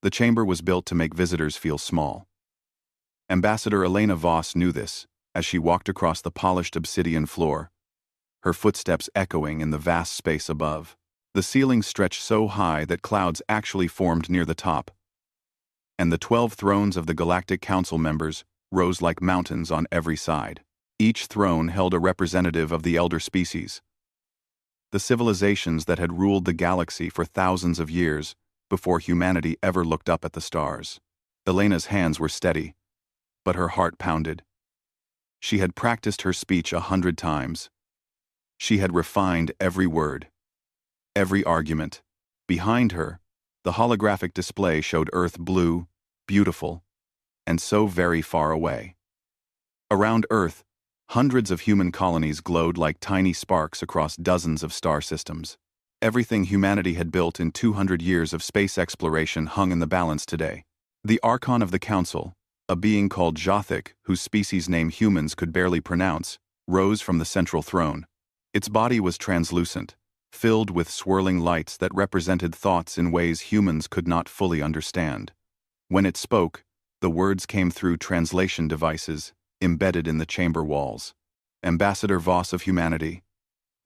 The chamber was built to make visitors feel small. Ambassador Elena Voss knew this as she walked across the polished obsidian floor, her footsteps echoing in the vast space above. The ceiling stretched so high that clouds actually formed near the top, and the 12 thrones of the Galactic Council members rose like mountains on every side. Each throne held a representative of the elder species, the civilizations that had ruled the galaxy for thousands of years before humanity ever looked up at the stars. Elena's hands were steady, but her heart pounded. She had practiced her speech 100 times. She had refined every word, every argument. Behind her, the holographic display showed Earth blue, beautiful, and so very far away. Around Earth, hundreds of human colonies glowed like tiny sparks across dozens of star systems. Everything humanity had built in 200 years of space exploration hung in the balance today. The Archon of the Council, a being called Galactic, whose species name humans could barely pronounce, rose from the central throne. Its body was translucent, filled with swirling lights that represented thoughts in ways humans could not fully understand. When it spoke, the words came through translation devices embedded in the chamber walls. Ambassador Voss of humanity,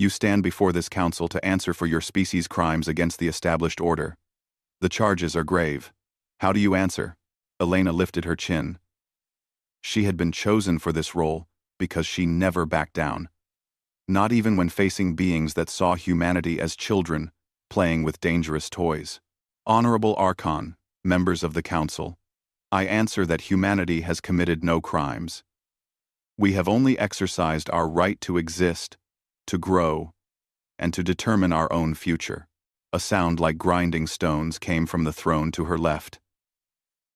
you stand before this council to answer for your species' crimes against the established order. The charges are grave. How do you answer? Elena lifted her chin. She had been chosen for this role because she never backed down. Not even when facing beings that saw humanity as children, playing with dangerous toys. Honorable Archon, members of the Council, I answer that humanity has committed no crimes. We have only exercised our right to exist, to grow, and to determine our own future. A sound like grinding stones came from the throne to her left.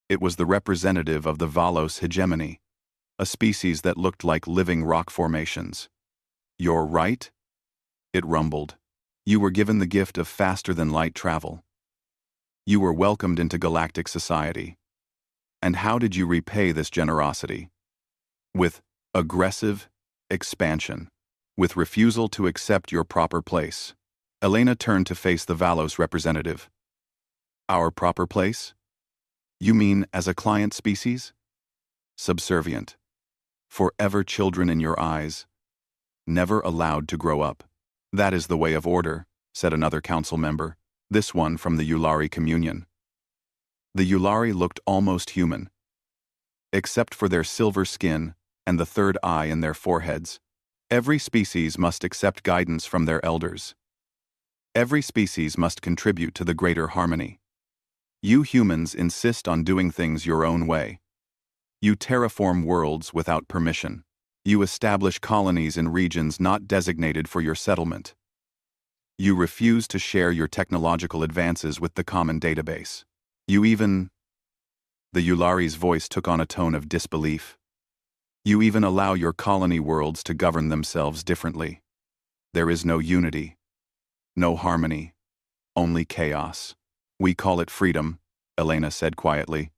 It was the representative of the Valos hegemony, a species that looked like living rock formations. You're right? It rumbled. You were given the gift of faster-than-light travel. You were welcomed into galactic society. And how did you repay this generosity? With aggressive expansion. With refusal to accept your proper place. Elena turned to face the Valos representative. Our proper place? You mean as a client species? Subservient. Forever children in your eyes. Never allowed to grow up. That is the way of order, said another council member, this one from the Yulari Communion. The Yulari looked almost human, except for their silver skin and the third eye in their foreheads. Every species must accept guidance from their elders. Every species must contribute to the greater harmony. You humans insist on doing things your own way. You terraform worlds without permission. You establish colonies in regions not designated for your settlement. You refuse to share your technological advances with the common database. You even... The Yulari's voice took on a tone of disbelief. You even allow your colony worlds to govern themselves differently. There is no unity, no harmony, only chaos. We call it freedom, Elena said quietly.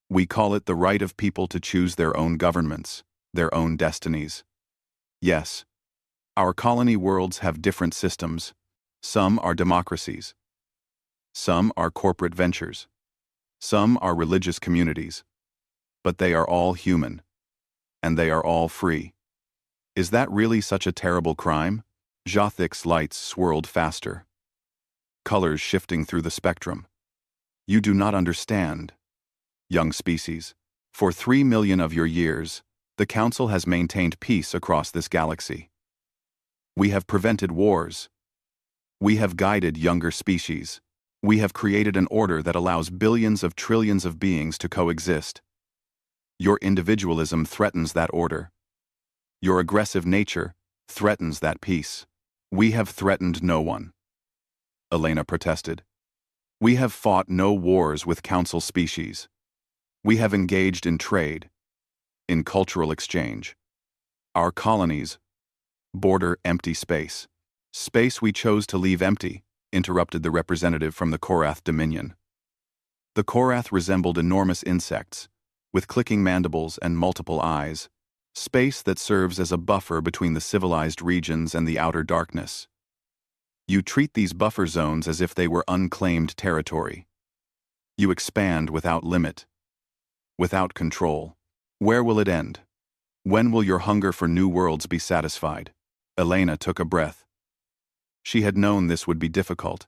We call it the right of people to choose their own governments, their own destinies. Yes, our colony worlds have different systems. Some are democracies. Some are corporate ventures. Some are religious communities. But they are all human. And they are all free. Is that really such a terrible crime? Galactic's lights swirled faster, colors shifting through the spectrum. You do not understand, young species. For 3 million of your years, the Council has maintained peace across this galaxy. We have prevented wars. We have guided younger species. We have created an order that allows billions of trillions of beings to coexist. Your individualism threatens that order. Your aggressive nature threatens that peace. We have threatened no one, Elena protested. We have fought no wars with Council species. We have engaged in trade, in cultural exchange. Our colonies border empty space. Space we chose to leave empty, interrupted the representative from the Korath Dominion. The Korath resembled enormous insects, with clicking mandibles and multiple eyes, space that serves as a buffer between the civilized regions and the outer darkness. You treat these buffer zones as if they were unclaimed territory. You expand without limit, without control. Where will it end? When will your hunger for new worlds be satisfied? Elena took a breath. She had known this would be difficult.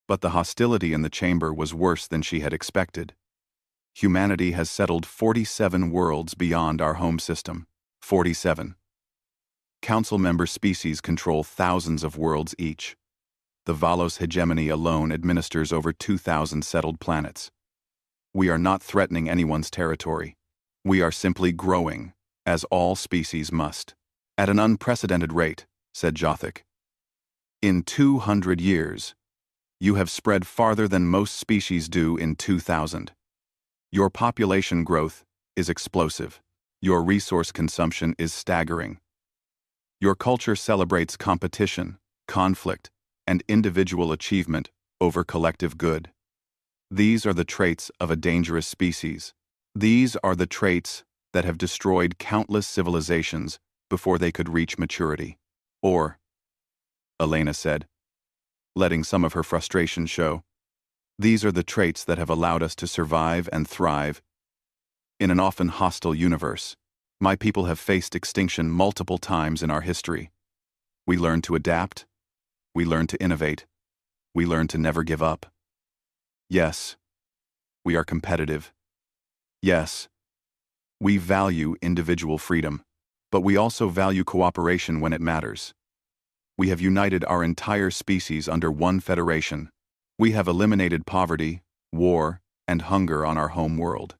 But the hostility in the chamber was worse than she had expected. Humanity has settled 47 worlds beyond our home system. 47. Council member species control thousands of worlds each. The Valos hegemony alone administers over 2,000 settled planets. We are not threatening anyone's territory. We are simply growing, as all species must. At an unprecedented rate, said Jothic. In 200 years, you have spread farther than most species do in 2,000. Your population growth is explosive. Your resource consumption is staggering. Your culture celebrates competition, conflict, and individual achievement over collective good. These are the traits of a dangerous species. These are the traits that have destroyed countless civilizations before they could reach maturity. Or, Elena said, letting some of her frustration show, these are the traits that have allowed us to survive and thrive in an often hostile universe. My people have faced extinction multiple times in our history. We learned to adapt. We learned to innovate. We learned to never give up. Yes, we are competitive. Yes, we value individual freedom, but we also value cooperation when it matters. We have united our entire species under one federation. We have eliminated poverty, war, and hunger on our home world.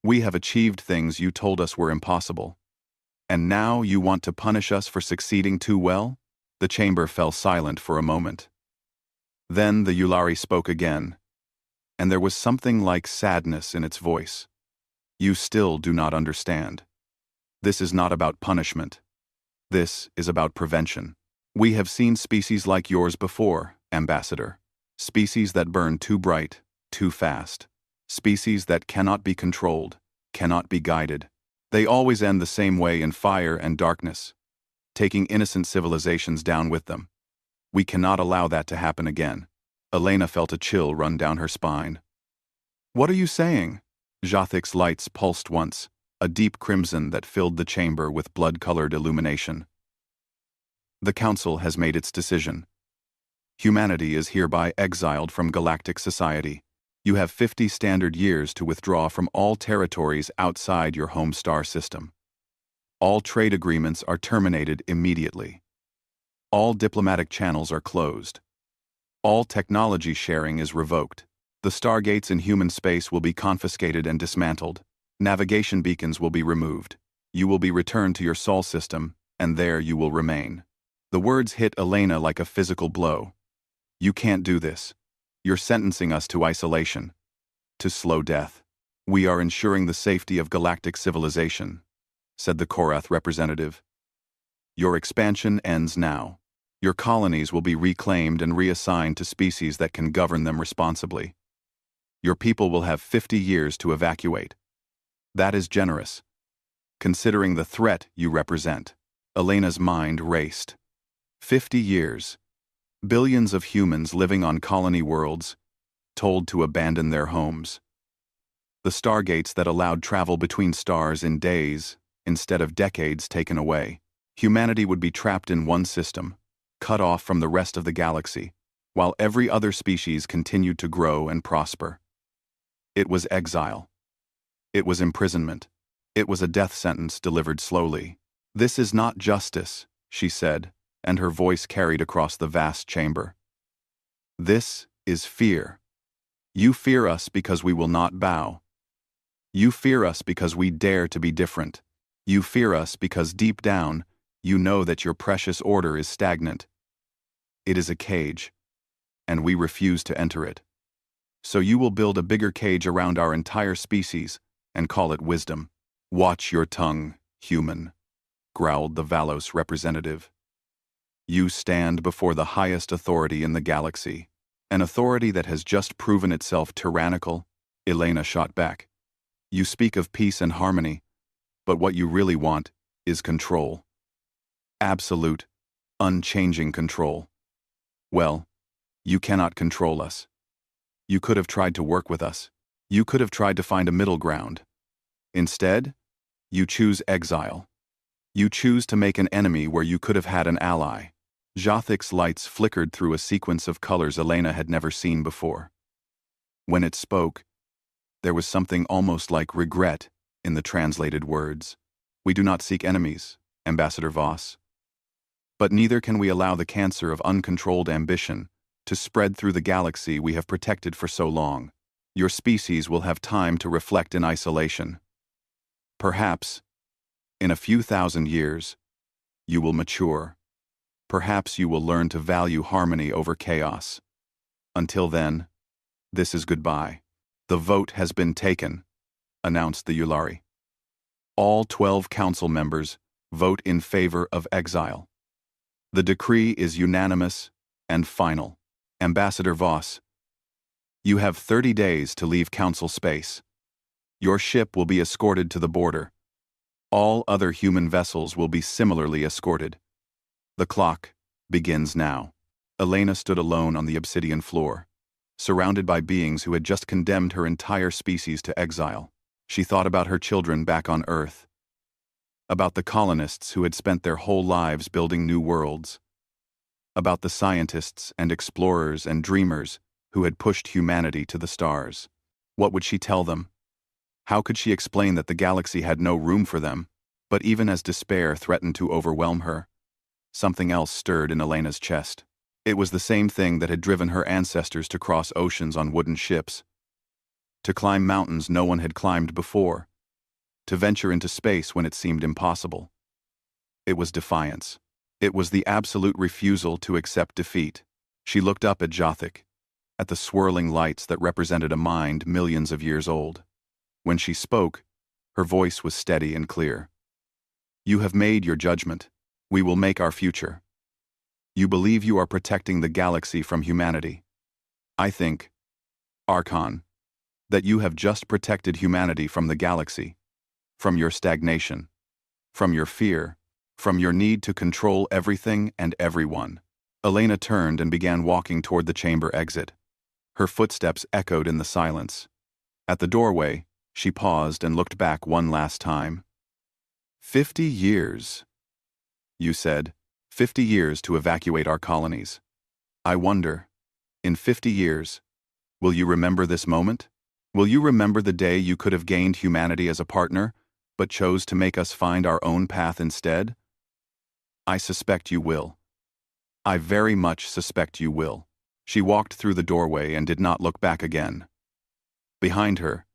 We have achieved things you told us were impossible. And now you want to punish us for succeeding too well? The chamber fell silent for a moment. Then the Yulari spoke again, and there was something like sadness in its voice. You still do not understand. This is not about punishment. This is about prevention. We have seen species like yours before, Ambassador. Species that burn too bright, too fast. Species that cannot be controlled, cannot be guided. They always end the same way in fire and darkness, taking innocent civilizations down with them. We cannot allow that to happen again. Elena felt a chill run down her spine. What are you saying? Jothic's lights pulsed once, a deep crimson that filled the chamber with blood-colored illumination. The Council has made its decision. Humanity is hereby exiled from galactic society. You have 50 standard years to withdraw from all territories outside your home star system. All trade agreements are terminated immediately. All diplomatic channels are closed. All technology sharing is revoked. The stargates in human space will be confiscated and dismantled. Navigation beacons will be removed. You will be returned to your sol system, and there you will remain. The words hit Elena like a physical blow. You can't do this. You're sentencing us to isolation, to slow death. We are ensuring the safety of galactic civilization, said the Korath representative. Your expansion ends now. Your colonies will be reclaimed and reassigned to species that can govern them responsibly. Your people will have 50 years to evacuate. That is generous, considering the threat you represent. Elena's mind raced. 50 years. Billions of humans living on colony worlds, told to abandon their homes. The stargates that allowed travel between stars in days, instead of decades, taken away. Humanity would be trapped in one system, cut off from the rest of the galaxy, while every other species continued to grow and prosper. It was exile. It was imprisonment. It was a death sentence delivered slowly. This is not justice, she said, and her voice carried across the vast chamber. This is fear. You fear us because we will not bow. You fear us because we dare to be different. You fear us because deep down, you know that your precious order is stagnant. It is a cage, and we refuse to enter it. So you will build a bigger cage around our entire species and call it wisdom. Watch your tongue, human, growled the Valos representative. You stand before the highest authority in the galaxy, an authority that has just proven itself tyrannical, Elena shot back. You speak of peace and harmony, but what you really want is control. Absolute, unchanging control. Well, you cannot control us. You could have tried to work with us. You could have tried to find a middle ground. Instead, you choose exile. You choose to make an enemy where you could have had an ally. Jothic's lights flickered through a sequence of colors Elena had never seen before. When it spoke, there was something almost like regret in the translated words. We do not seek enemies, Ambassador Voss. But neither can we allow the cancer of uncontrolled ambition to spread through the galaxy we have protected for so long. Your species will have time to reflect in isolation. Perhaps, in a few thousand years, you will mature. Perhaps you will learn to value harmony over chaos. Until then, this is goodbye. The vote has been taken, announced the Yulari. All 12 council members vote in favor of exile. The decree is unanimous and final. Ambassador Voss, you have 30 days to leave council space. Your ship will be escorted to the border. All other human vessels will be similarly escorted. The clock begins now. Elena stood alone on the obsidian floor, surrounded by beings who had just condemned her entire species to exile. She thought about her children back on Earth, about the colonists who had spent their whole lives building new worlds, about the scientists and explorers and dreamers who had pushed humanity to the stars. What would she tell them? How could she explain that the galaxy had no room for them? But even as despair threatened to overwhelm her, something else stirred in Elena's chest. It was the same thing that had driven her ancestors to cross oceans on wooden ships, to climb mountains no one had climbed before, to venture into space when it seemed impossible. It was defiance. It was the absolute refusal to accept defeat. She looked up at Jothic, at the swirling lights that represented a mind millions of years old. When she spoke, her voice was steady and clear. You have made your judgment. We will make our future. You believe you are protecting the galaxy from humanity. I think, Archon, that you have just protected humanity from the galaxy, from your stagnation, from your fear, from your need to control everything and everyone. Elena turned and began walking toward the chamber exit. Her footsteps echoed in the silence. At the doorway, she paused and looked back one last time. 50 years, you said. 50 years to evacuate our colonies. I wonder, in 50 years, will you remember this moment? Will you remember the day you could have gained humanity as a partner, but chose to make us find our own path instead? I suspect you will. I very much suspect you will. She walked through the doorway and did not look back again. Behind her,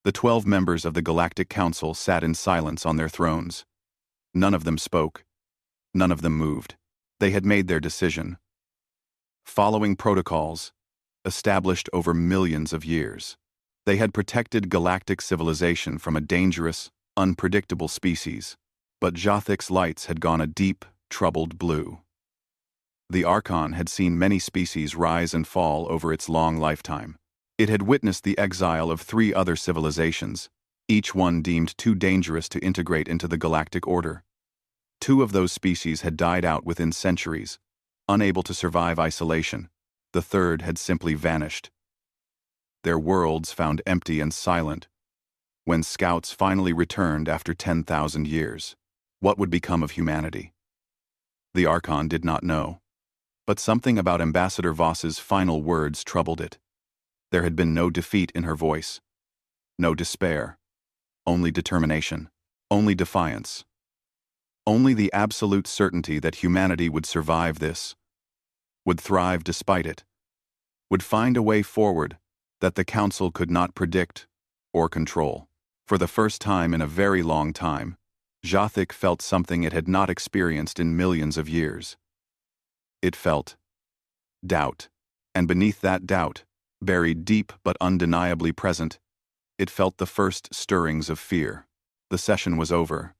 the 12 members of the Galactic Council sat in silence on their thrones. None of them spoke. None of them moved. They had made their decision, following protocols established over millions of years. They had protected galactic civilization from a dangerous, unpredictable species, but Jothic's lights had gone a deep, troubled blue. The Archon had seen many species rise and fall over its long lifetime. It had witnessed the exile of 3 other civilizations, each one deemed too dangerous to integrate into the galactic order. 2 of those species had died out within centuries, unable to survive isolation. The third had simply vanished. Their worlds found empty and silent when scouts finally returned after 10,000 years. What would become of humanity? The Archon did not know. But something about Ambassador Voss's final words troubled it. There had been no defeat in her voice, no despair, only determination, only defiance. Only the absolute certainty that humanity would survive this, would thrive despite it, would find a way forward that the Council could not predict or control. For the first time in a very long time, Jothic felt something it had not experienced in millions of years. It felt doubt, and beneath that doubt, buried deep but undeniably present, it felt the first stirrings of fear. The session was over.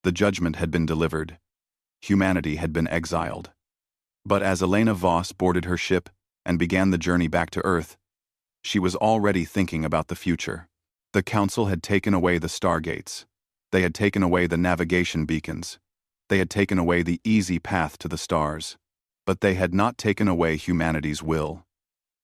The judgment had been delivered. Humanity had been exiled. But as Elena Voss boarded her ship and began the journey back to Earth, she was already thinking about the future. The Council had taken away the stargates. They had taken away the navigation beacons. They had taken away the easy path to the stars. But they had not taken away humanity's will.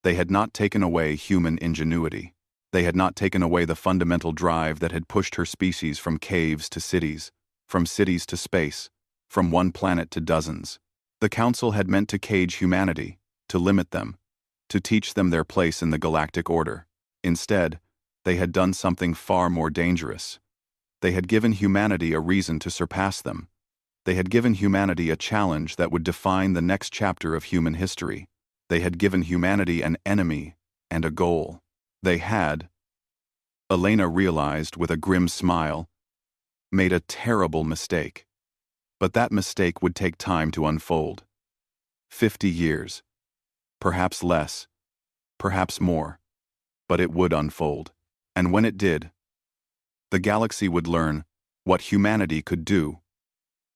They had not taken away human ingenuity. They had not taken away the fundamental drive that had pushed her species from caves to cities, from cities to space, from one planet to dozens. The Council had meant to cage humanity, to limit them, to teach them their place in the galactic order. Instead, they had done something far more dangerous. They had given humanity a reason to surpass them. They had given humanity a challenge that would define the next chapter of human history. They had given humanity an enemy and a goal. They had, Elena realized with a grim smile, made a terrible mistake. But that mistake would take time to unfold. 50 years. Perhaps less. Perhaps more. But it would unfold. And when it did, the galaxy would learn what humanity could do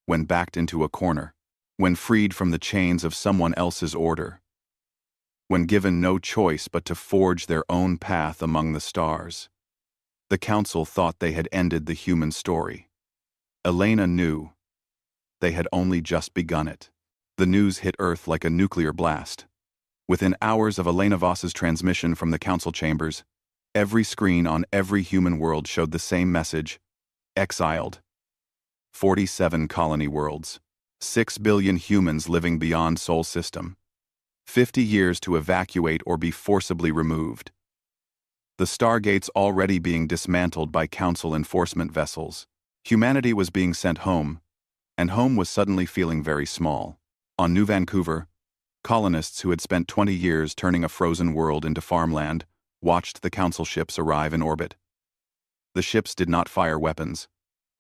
when backed into a corner, when freed from the chains of someone else's order, when given no choice but to forge their own path among the stars. The Council thought they had ended the human story. Elena knew they had only just begun it. The news hit Earth like a nuclear blast. Within hours of Elena Voss's transmission from the Council chambers, every screen on every human world showed the same message: Exiled. 47 colony worlds. 6 billion humans living beyond Sol system. 50 years to evacuate or be forcibly removed. The stargates already being dismantled by Council enforcement vessels. Humanity was being sent home, and home was suddenly feeling very small. On New Vancouver, colonists who had spent 20 years turning a frozen world into farmland watched the Council ships arrive in orbit. The ships did not fire weapons.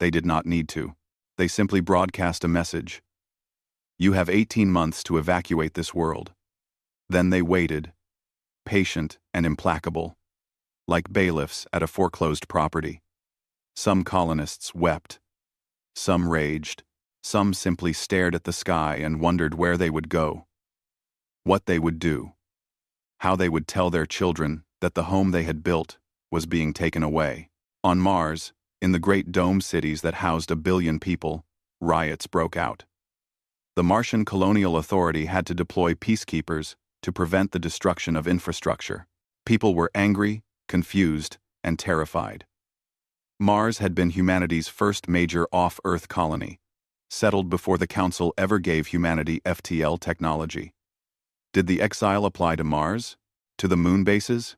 They did not need to. They simply broadcast a message. You have 18 months to evacuate this world. Then they waited, patient and implacable, like bailiffs at a foreclosed property. Some colonists wept. Some raged. Some simply stared at the sky and wondered where they would go, what they would do, how they would tell their children that the home they had built was being taken away. On Mars, in the great dome cities that housed 1 billion people, riots broke out. The Martian Colonial Authority had to deploy peacekeepers to prevent the destruction of infrastructure. People were angry, confused, and terrified. Mars had been humanity's first major off-Earth colony, settled before the Council ever gave humanity FTL technology. Did the exile apply to Mars? To the moon bases?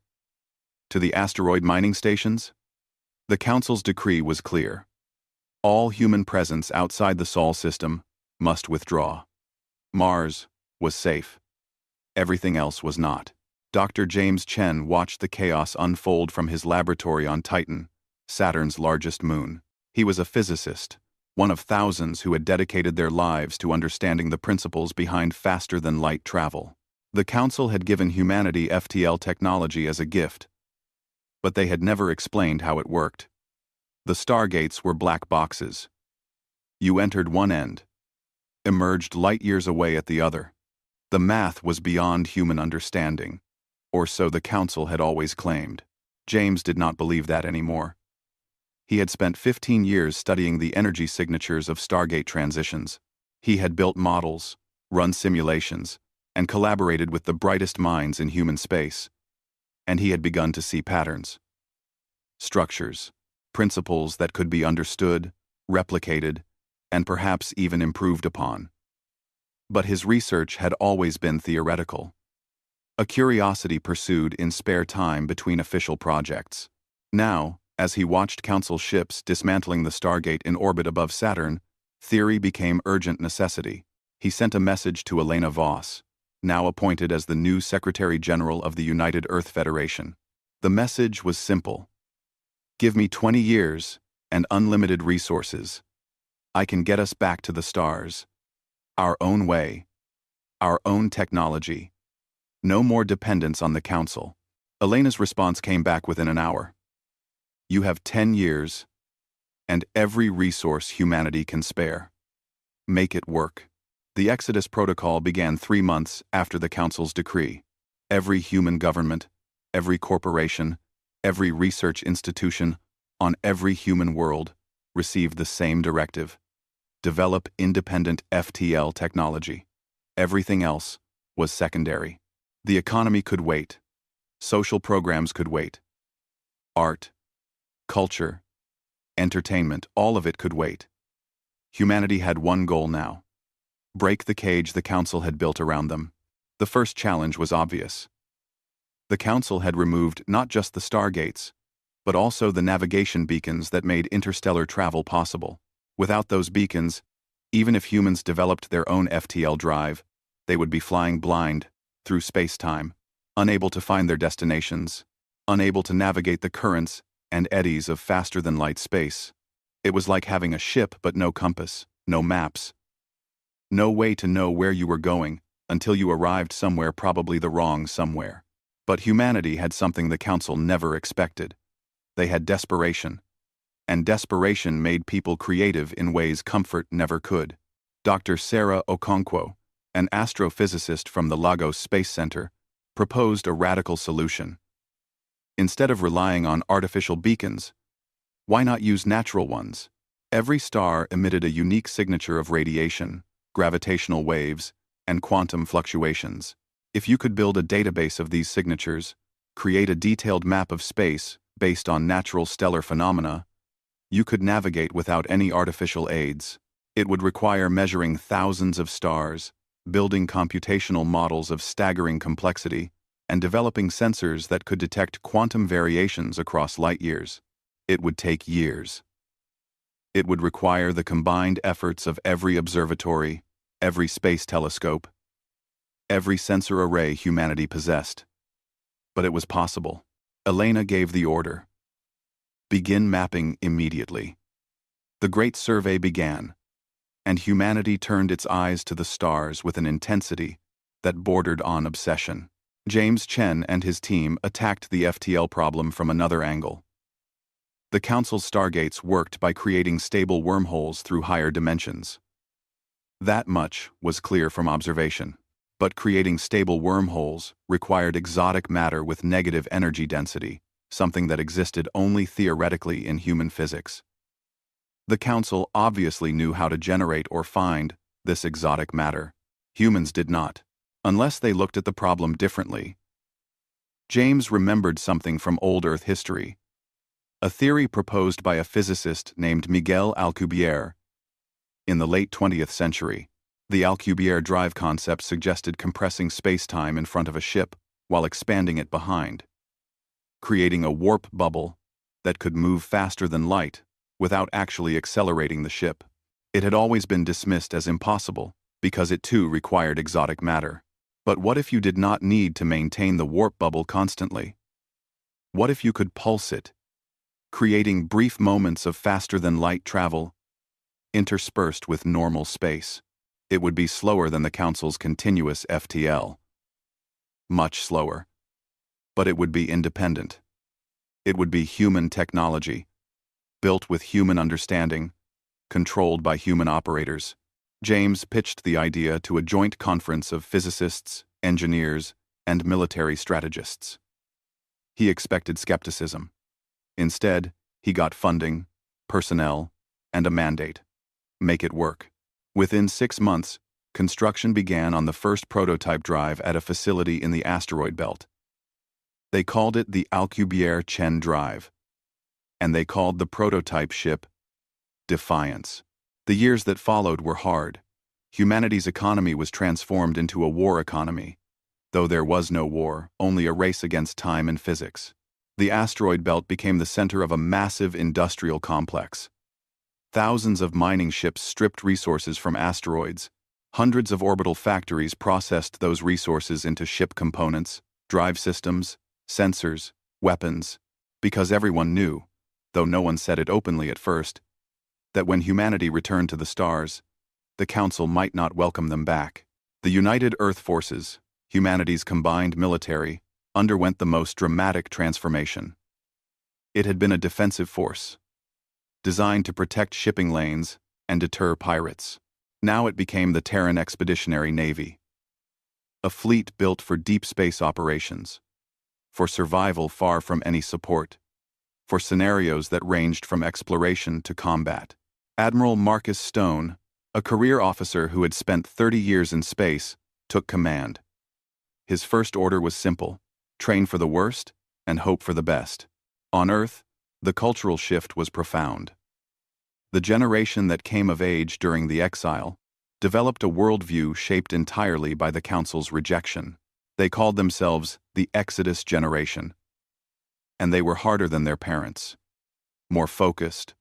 To the asteroid mining stations? The Council's decree was clear. All human presence outside the Sol system must withdraw. Mars was safe. Everything else was not. Dr. James Chen watched the chaos unfold from his laboratory on Titan, Saturn's largest moon. He was a physicist, one of thousands who had dedicated their lives to understanding the principles behind faster-than-light travel. The Council had given humanity FTL technology as a gift, but they had never explained how it worked. The stargates were black boxes. You entered one end, emerged light years away at the other. The math was beyond human understanding, or so the Council had always claimed. James did not believe that anymore. He had spent 15 years studying the energy signatures of stargate transitions. He had built models, run simulations, and collaborated with the brightest minds in human space. And he had begun to see patterns. Structures, principles that could be understood, replicated, and perhaps even improved upon. But his research had always been theoretical. A curiosity pursued in spare time between official projects. Now, as he watched Council ships dismantling the Stargate in orbit above Saturn, theory became urgent necessity. He sent a message to Elena Voss, now appointed as the new Secretary General of the United Earth Federation. The message was simple. Give me 20 years and unlimited resources. I can get us back to the stars. Our own way. Our own technology. No more dependence on the Council. Elena's response came back within an hour. You have 10 years, and every resource humanity can spare. Make it work. The Exodus Protocol began 3 months after the Council's decree. Every human government, every corporation, every research institution, on every human world, received the same directive. Develop independent FTL technology. Everything else was secondary. The economy could wait. Social programs could wait. Art, culture, entertainment, all of it could wait. Humanity had one goal now: break the cage the Council had built around them. The first challenge was obvious. The Council had removed not just the stargates, but also the navigation beacons that made interstellar travel possible. Without those beacons, even if humans developed their own FTL drive, they would be flying blind through space-time, unable to find their destinations, unable to navigate the currents and eddies of faster-than-light space. It was like having a ship but no compass, no maps, no way to know where you were going until you arrived somewhere, probably the wrong somewhere. But humanity had something the Council never expected. They had desperation. And desperation made people creative in ways comfort never could. Dr. Sarah Okonkwo, an astrophysicist from the Lagos Space Center, proposed a radical solution. Instead of relying on artificial beacons, why not use natural ones? Every star emitted a unique signature of radiation, gravitational waves, and quantum fluctuations. If you could build a database of these signatures, create a detailed map of space based on natural stellar phenomena, you could navigate without any artificial aids. It would require measuring thousands of stars, building computational models of staggering complexity, and developing sensors that could detect quantum variations across light years. It would take years. It would require the combined efforts of every observatory, every space telescope, every sensor array humanity possessed. But it was possible. Elena gave the order. Begin mapping immediately. The Great Survey began, and humanity turned its eyes to the stars with an intensity that bordered on obsession. James Chen and his team attacked the FTL problem from another angle. The Council's stargates worked by creating stable wormholes through higher dimensions. That much was clear from observation. But creating stable wormholes required exotic matter with negative energy density, something that existed only theoretically in human physics. The Council obviously knew how to generate or find this exotic matter. Humans did not, unless they looked at the problem differently. James remembered something from old Earth history, a theory proposed by a physicist named Miguel Alcubierre in the late 20th century. The Alcubierre drive concept suggested compressing space-time in front of a ship while expanding it behind, creating a warp bubble that could move faster than light without actually accelerating the ship. It had always been dismissed as impossible because it too required exotic matter. But what if you did not need to maintain the warp bubble constantly? What if you could pulse it, creating brief moments of faster-than-light travel interspersed with normal space? It would be slower than the Council's continuous FTL. Much slower. But it would be independent. It would be human technology, built with human understanding, controlled by human operators. James pitched the idea to a joint conference of physicists, engineers, and military strategists. He expected skepticism. Instead, he got funding, personnel, and a mandate. Make it work. Within 6 months, construction began on the first prototype drive at a facility in the asteroid belt. They called it the Alcubierre-Chen drive, and they called the prototype ship Defiance. The years that followed were hard. Humanity's economy was transformed into a war economy, though there was no war, only a race against time and physics. The asteroid belt became the center of a massive industrial complex. Thousands of mining ships stripped resources from asteroids. Hundreds of orbital factories processed those resources into ship components, drive systems, sensors, weapons, because everyone knew, though no one said it openly at first, that when humanity returned to the stars, the Council might not welcome them back. The United Earth Forces, humanity's combined military, underwent the most dramatic transformation. It had been a defensive force, designed to protect shipping lanes and deter pirates. Now it became the Terran Expeditionary Navy, a fleet built for deep space operations, for survival far from any support, for scenarios that ranged from exploration to combat. Admiral Marcus Stone, a career officer who had spent 30 years in space, took command. His first order was simple: train for the worst and hope for the best. On Earth, the cultural shift was profound. The generation that came of age during the exile developed a worldview shaped entirely by the Council's rejection. They called themselves the Exodus generation. And they were harder than their parents, more focused,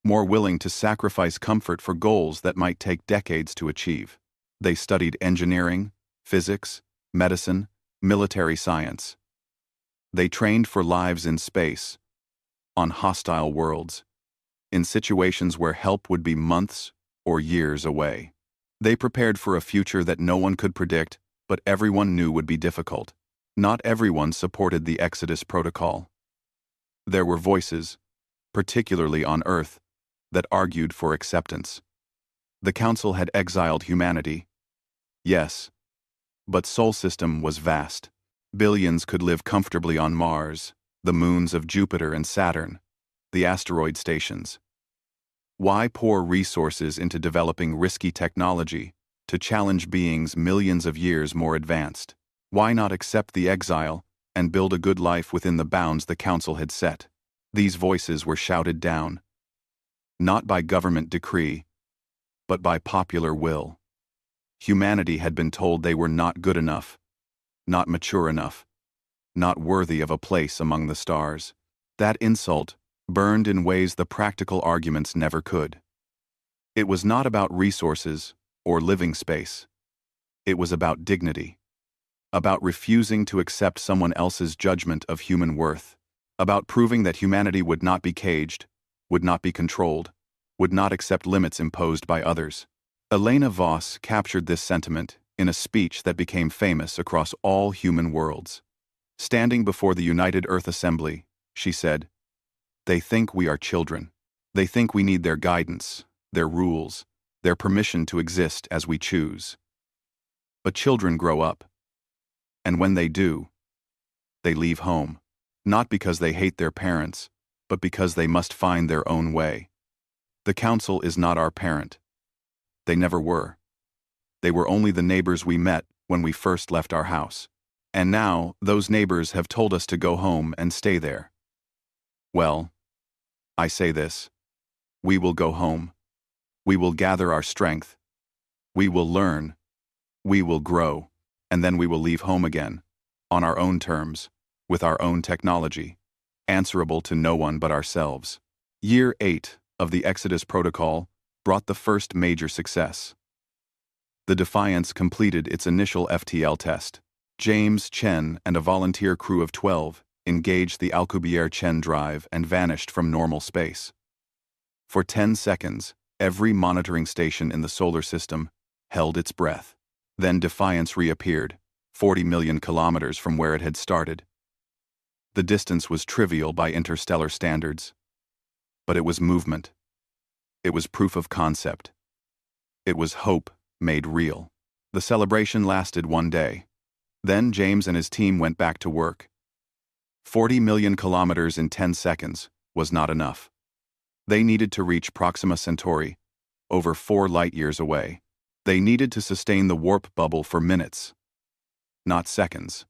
more willing to sacrifice comfort for goals that might take decades to achieve. They studied engineering, physics, medicine, military science. They trained for lives in space, on hostile worlds, in situations where help would be months or years away. They prepared for a future that no one could predict, but everyone knew would be difficult. Not everyone supported the Exodus protocol. There were voices, particularly on Earth, that argued for acceptance. The Council had exiled humanity. Yes, but Sol System was vast. Billions could live comfortably on Mars, the moons of Jupiter and Saturn, the asteroid stations. Why pour resources into developing risky technology to challenge beings millions of years more advanced? Why not accept the exile and build a good life within the bounds the Council had set? These voices were shouted down, not by government decree, but by popular will. Humanity had been told they were not good enough, not mature enough, not worthy of a place among the stars. That insult burned in ways the practical arguments never could. It was not about resources or living space. It was about dignity, about refusing to accept someone else's judgment of human worth, about proving that humanity would not be caged, would not be controlled, would not accept limits imposed by others. Elena Voss captured this sentiment in a speech that became famous across all human worlds. Standing before the United Earth Assembly, she said, "They think we are children. They think we need their guidance, their rules, their permission to exist as we choose. But children grow up. And when they do, they leave home, not because they hate their parents, but because they must find their own way. The Council is not our parent. They never were. They were only the neighbors we met when we first left our house. And now, those neighbors have told us to go home and stay there. Well, I say this. We will go home. We will gather our strength. We will learn. We will grow. And then we will leave home again, on our own terms, with our own technology, answerable to no one but ourselves." Year 8 of the Exodus Protocol brought the first major success. The Defiance completed its initial FTL test. James Chen and a volunteer crew of 12 engaged the Alcubierre-Chen drive and vanished from normal space. For 10 seconds, every monitoring station in the solar system held its breath. Then Defiance reappeared, 40 million kilometers from where it had started. The distance was trivial by interstellar standards, but it was movement. It was proof of concept. It was hope made real. The celebration lasted one day. Then James and his team went back to work. 40 million kilometers in 10 seconds was not enough. They needed to reach Proxima Centauri, over 4 light-years away. They needed to sustain the warp bubble for minutes, not seconds.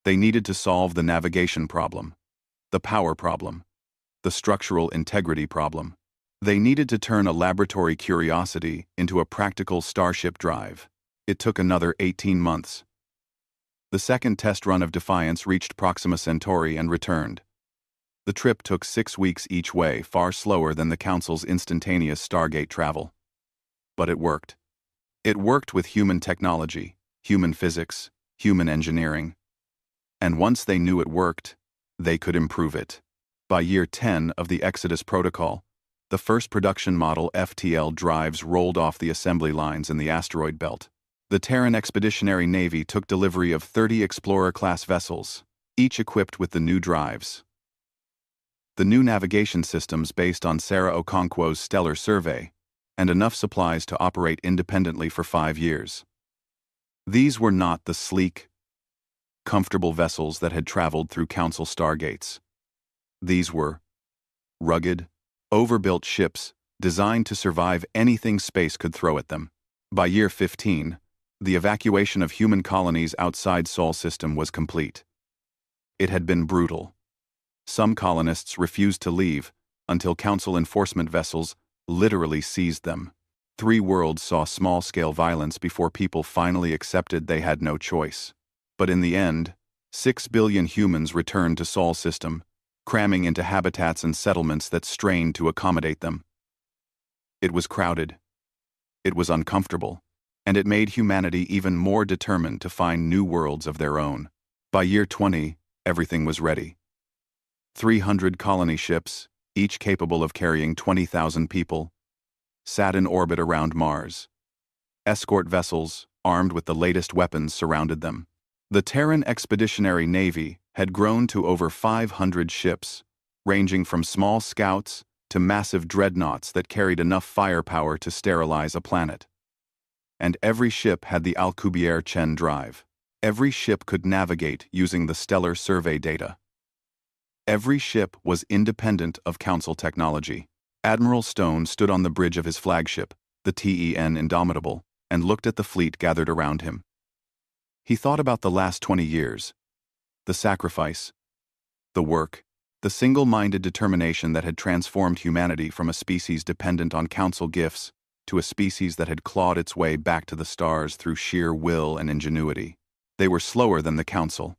They needed to solve the navigation problem, the power problem, the structural integrity problem. They needed to turn a laboratory curiosity into a practical Starship drive. It took another 18 months. The second test run of Defiance reached Proxima Centauri and returned. The trip took 6 weeks each way, far slower than the Council's instantaneous Stargate travel. But it worked. It worked with human technology, human physics, human engineering. And once they knew it worked, they could improve it. By year 10 of the Exodus Protocol, the first production model FTL drives rolled off the assembly lines in the asteroid belt. The Terran Expeditionary Navy took delivery of 30 Explorer-class vessels, each equipped with the new drives. The new navigation systems based on Sarah Okonkwo's stellar survey, and enough supplies to operate independently for 5 years. These were not the sleek, comfortable vessels that had traveled through Council stargates. These were rugged, overbuilt ships designed to survive anything space could throw at them. By year 15, The evacuation of human colonies outside Sol system was complete. It had been brutal. Some colonists refused to leave until Council enforcement vessels literally seized them. 3 worlds saw small-scale violence before people finally accepted they had no choice. But in the end, 6 billion humans returned to Sol system, cramming into habitats and settlements that strained to accommodate them. It was crowded. It was uncomfortable. And it made humanity even more determined to find new worlds of their own. By year 20, everything was ready. 300 colony ships, each capable of carrying 20,000 people, sat in orbit around Mars. Escort vessels, armed with the latest weapons, surrounded them. The Terran Expeditionary Navy had grown to over 500 ships, ranging from small scouts to massive dreadnoughts that carried enough firepower to sterilize a planet. And every ship had the Alcubierre Chen drive. Every ship could navigate using the stellar survey data. Every ship was independent of Council technology. Admiral Stone stood on the bridge of his flagship, the TEN Indomitable, and looked at the fleet gathered around him. He thought about the last 20 years. The sacrifice, the work, the single-minded determination that had transformed humanity from a species dependent on Council gifts to a species that had clawed its way back to the stars through sheer will and ingenuity. They were slower than the Council.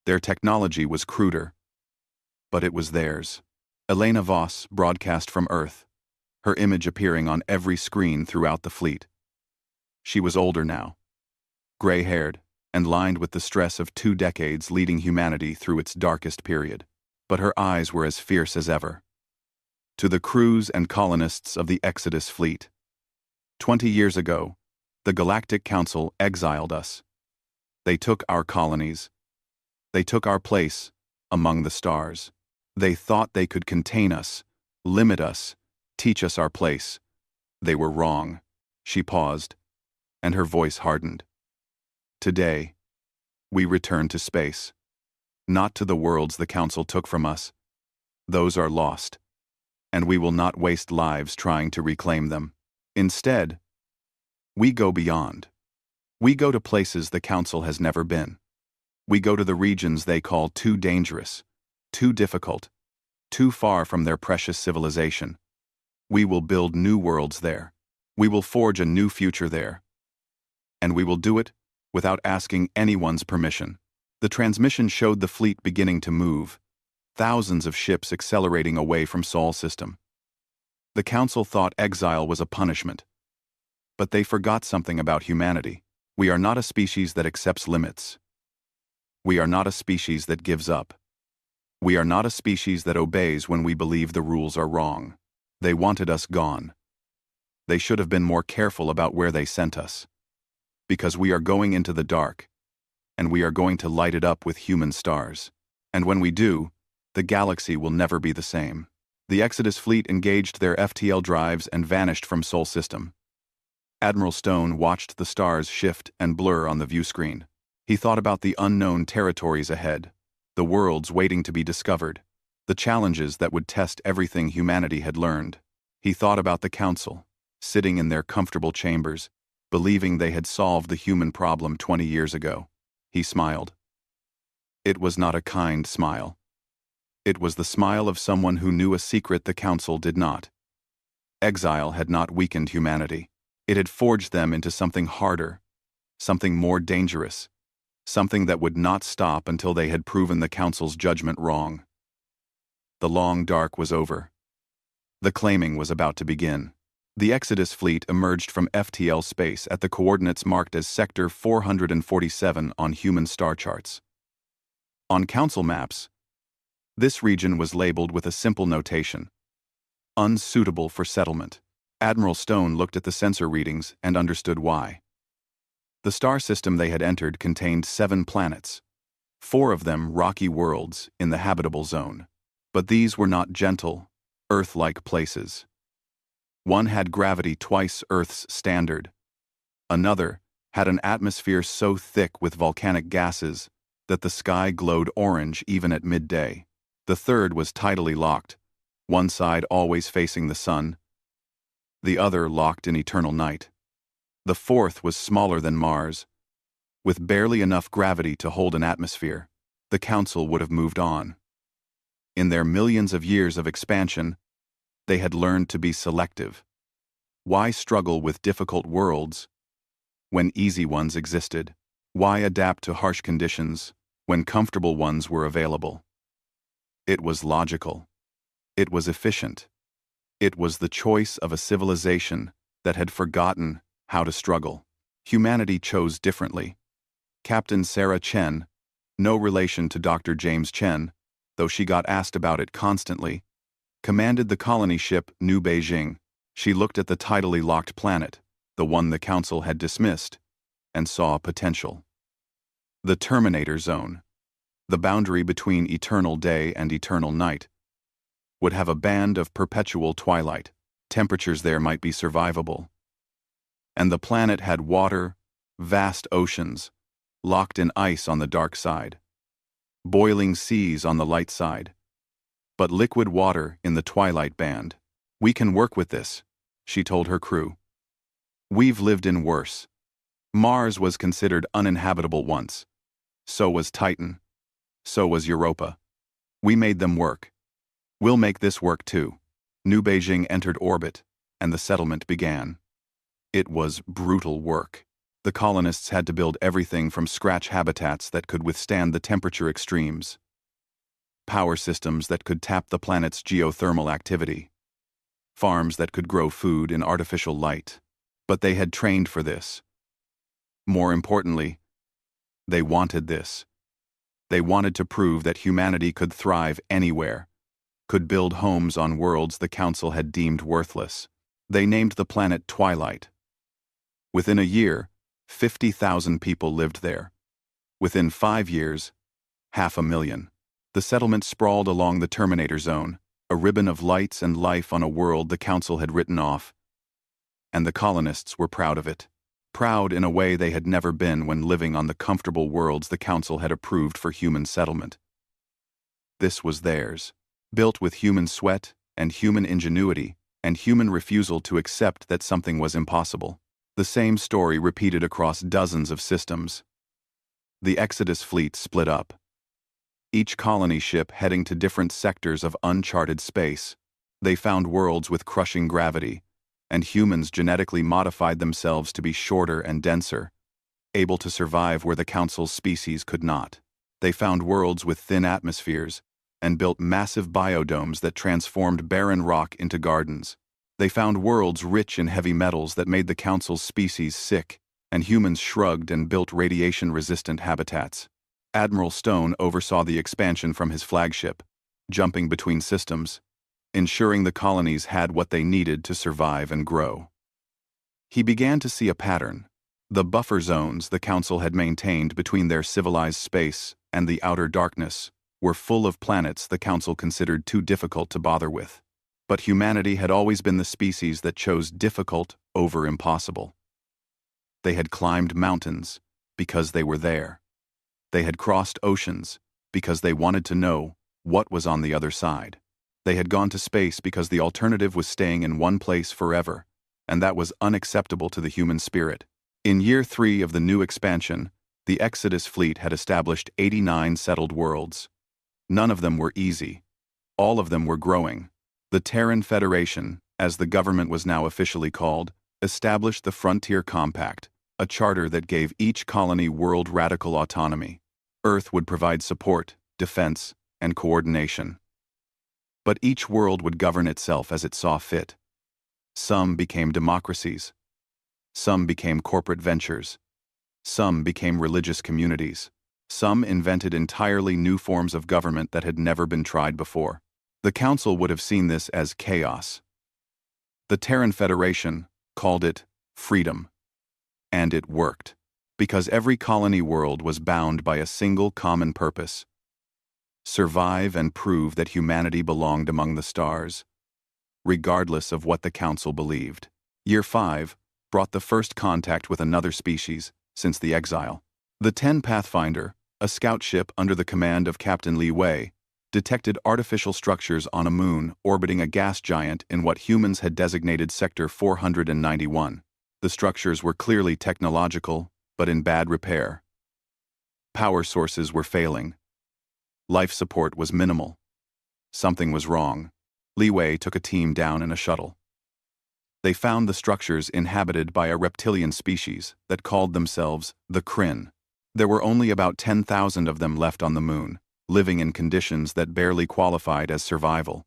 Their technology was cruder, but it was theirs. Elena Voss broadcast from Earth, her image appearing on every screen throughout the fleet. She was older now, gray-haired, and lined with the stress of 2 decades leading humanity through its darkest period. But her eyes were as fierce as ever. To the crews and colonists of the Exodus fleet. 20 years ago, the Galactic Council exiled us. They took our colonies. They took our place among the stars. They thought they could contain us, limit us, teach us our place. They were wrong. She paused, and her voice hardened. Today, we return to space. Not to the worlds the Council took from us. Those are lost, and we will not waste lives trying to reclaim them. Instead, we go beyond. We go to places the Council has never been. We go to the regions they call too dangerous, too difficult, too far from their precious civilization. We will build new worlds there. We will forge a new future there. And we will do it without asking anyone's permission. The transmission showed the fleet beginning to move, thousands of ships accelerating away from Sol system. The Council thought exile was a punishment. But they forgot something about humanity. We are not a species that accepts limits. We are not a species that gives up. We are not a species that obeys when we believe the rules are wrong. They wanted us gone. They should have been more careful about where they sent us. Because we are going into the dark, and we are going to light it up with human stars. And when we do, the galaxy will never be the same. The Exodus fleet engaged their FTL drives and vanished from Sol system. Admiral Stone watched the stars shift and blur on the view screen. He thought about the unknown territories ahead, the worlds waiting to be discovered, the challenges that would test everything humanity had learned. He thought about the Council, sitting in their comfortable chambers, believing they had solved the human problem 20 years ago. He smiled. It was not a kind smile. It was the smile of someone who knew a secret the Council did not. Exile had not weakened humanity. It had forged them into something harder, something more dangerous, something that would not stop until they had proven the Council's judgment wrong. The long dark was over. The claiming was about to begin. The Exodus fleet emerged from FTL space at the coordinates marked as Sector 447 on human star charts. On Council maps, this region was labeled with a simple notation: unsuitable for settlement. Admiral Stone looked at the sensor readings and understood why. The star system they had entered contained 7 planets, 4 of them rocky worlds in the habitable zone. But these were not gentle, Earth-like places. One had gravity twice Earth's standard. Another had an atmosphere so thick with volcanic gases that the sky glowed orange even at midday. The third was tidally locked, one side always facing the sun, the other locked in eternal night. The fourth was smaller than Mars, with barely enough gravity to hold an atmosphere. The Council would have moved on. In their millions of years of expansion, they had learned to be selective. Why struggle with difficult worlds when easy ones existed? Why adapt to harsh conditions when comfortable ones were available? It was logical. It was efficient. It was the choice of a civilization that had forgotten how to struggle. Humanity chose differently. Captain Sarah Chen, no relation to Dr. James Chen, though she got asked about it constantly, commanded the colony ship New Beijing. She looked at the tidally locked planet, the one the Council had dismissed, and saw potential. The Terminator Zone, the boundary between eternal day and eternal night, would have a band of perpetual twilight. Temperatures there might be survivable. And the planet had water, vast oceans, locked in ice on the dark side, boiling seas on the light side, but liquid water in the twilight band. We can work with this, she told her crew. We've lived in worse. Mars was considered uninhabitable once. So was Titan. So was Europa. We made them work. We'll make this work too. New Beijing entered orbit, and the settlement began. It was brutal work. The colonists had to build everything from scratch: habitats that could withstand the temperature extremes, power systems that could tap the planet's geothermal activity, farms that could grow food in artificial light. But they had trained for this. More importantly, they wanted this. They wanted to prove that humanity could thrive anywhere, could build homes on worlds the Council had deemed worthless. They named the planet Twilight. Within a year, 50,000 people lived there. Within 5 years, 500,000. The settlement sprawled along the Terminator Zone, a ribbon of lights and life on a world the Council had written off. And the colonists were proud of it. Proud in a way they had never been when living on the comfortable worlds the Council had approved for human settlement. This was theirs, built with human sweat and human ingenuity and human refusal to accept that something was impossible. The same story repeated across dozens of systems. The Exodus fleet split up, each colony ship heading to different sectors of uncharted space. They found worlds with crushing gravity, and humans genetically modified themselves to be shorter and denser, able to survive where the Council's species could not. They found worlds with thin atmospheres and built massive biodomes that transformed barren rock into gardens. They found worlds rich in heavy metals that made the Council's species sick, and humans shrugged and built radiation-resistant habitats. Admiral Stone oversaw the expansion from his flagship, jumping between systems, ensuring the colonies had what they needed to survive and grow. He began to see a pattern. The buffer zones the Council had maintained between their civilized space and the outer darkness were full of planets the Council considered too difficult to bother with. But humanity had always been the species that chose difficult over impossible. They had climbed mountains because they were there. They had crossed oceans because they wanted to know what was on the other side. They had gone to space because the alternative was staying in one place forever, and that was unacceptable to the human spirit. In year 3 of the new expansion, the Exodus fleet had established 89 settled worlds. None of them were easy. All of them were growing. The Terran Federation, as the government was now officially called, established the Frontier Compact, a charter that gave each colony world radical autonomy. Earth would provide support, defense, and coordination. But each world would govern itself as it saw fit. Some became democracies. Some became corporate ventures. Some became religious communities. Some invented entirely new forms of government that had never been tried before. The Council would have seen this as chaos. The Terran Federation called it freedom. And it worked, because every colony world was bound by a single common purpose: survive and prove that humanity belonged among the stars, regardless of what the Council believed. Year 5 brought the first contact with another species since the exile. The 10 Pathfinder, a scout ship under the command of Captain Li Wei, detected artificial structures on a moon orbiting a gas giant in what humans had designated Sector 491. The structures were clearly technological, but in bad repair. Power sources were failing. Life support was minimal. Something was wrong. Li Wei took a team down in a shuttle. They found the structures inhabited by a reptilian species that called themselves the Kryn. There were only about 10,000 of them left on the moon, living in conditions that barely qualified as survival.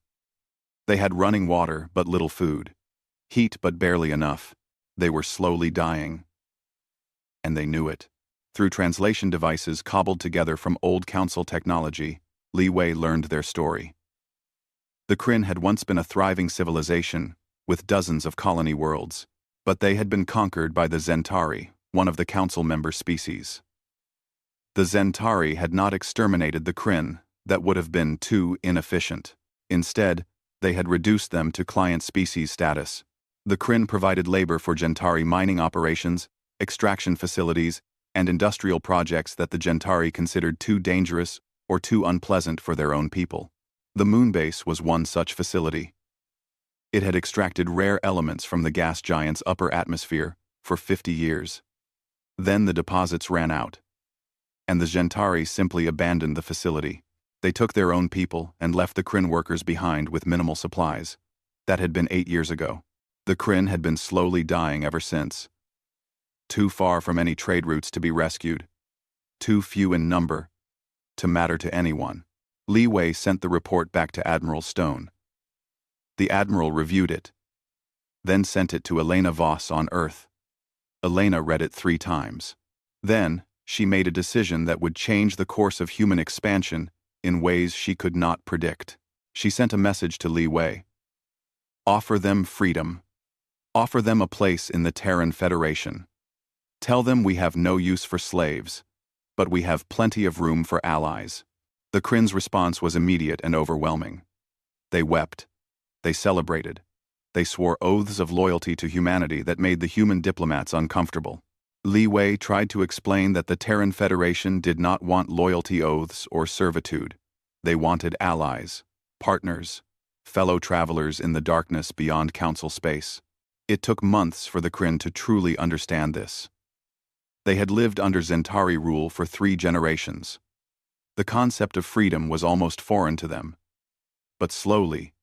They had running water but little food, heat but barely enough. They were slowly dying. And they knew it. Through translation devices cobbled together from old council technology, Li Wei learned their story. The Kryn had once been a thriving civilization, with dozens of colony worlds, but they had been conquered by the Zentari, one of the council member species. The Zentari had not exterminated the Kryn, that would have been too inefficient. Instead, they had reduced them to client species status. The Kryn provided labor for Gentari mining operations, extraction facilities, and industrial projects that the Gentari considered too dangerous or too unpleasant for their own people. The moonbase was one such facility. It had extracted rare elements from the gas giant's upper atmosphere for 50 years. Then the deposits ran out, and the Gentari simply abandoned the facility. They took their own people and left the Kryn workers behind with minimal supplies. That had been 8 years ago. The Kryn had been slowly dying ever since. Too far from any trade routes to be rescued. Too few in number to matter to anyone. Li Wei sent the report back to Admiral Stone. The Admiral reviewed it, then sent it to Elena Voss on Earth. Elena read it 3 times. Then, she made a decision that would change the course of human expansion in ways she could not predict. She sent a message to Li Wei. Offer them freedom. Offer them a place in the Terran Federation. Tell them we have no use for slaves, but we have plenty of room for allies. The Kryn's response was immediate and overwhelming. They wept. They celebrated. They swore oaths of loyalty to humanity that made the human diplomats uncomfortable. Li Wei tried to explain that the Terran Federation did not want loyalty oaths or servitude. They wanted allies, partners, fellow travelers in the darkness beyond council space. It took months for the Kryn to truly understand this. They had lived under Zentari rule for 3 generations. The concept of freedom was almost foreign to them. But slowly,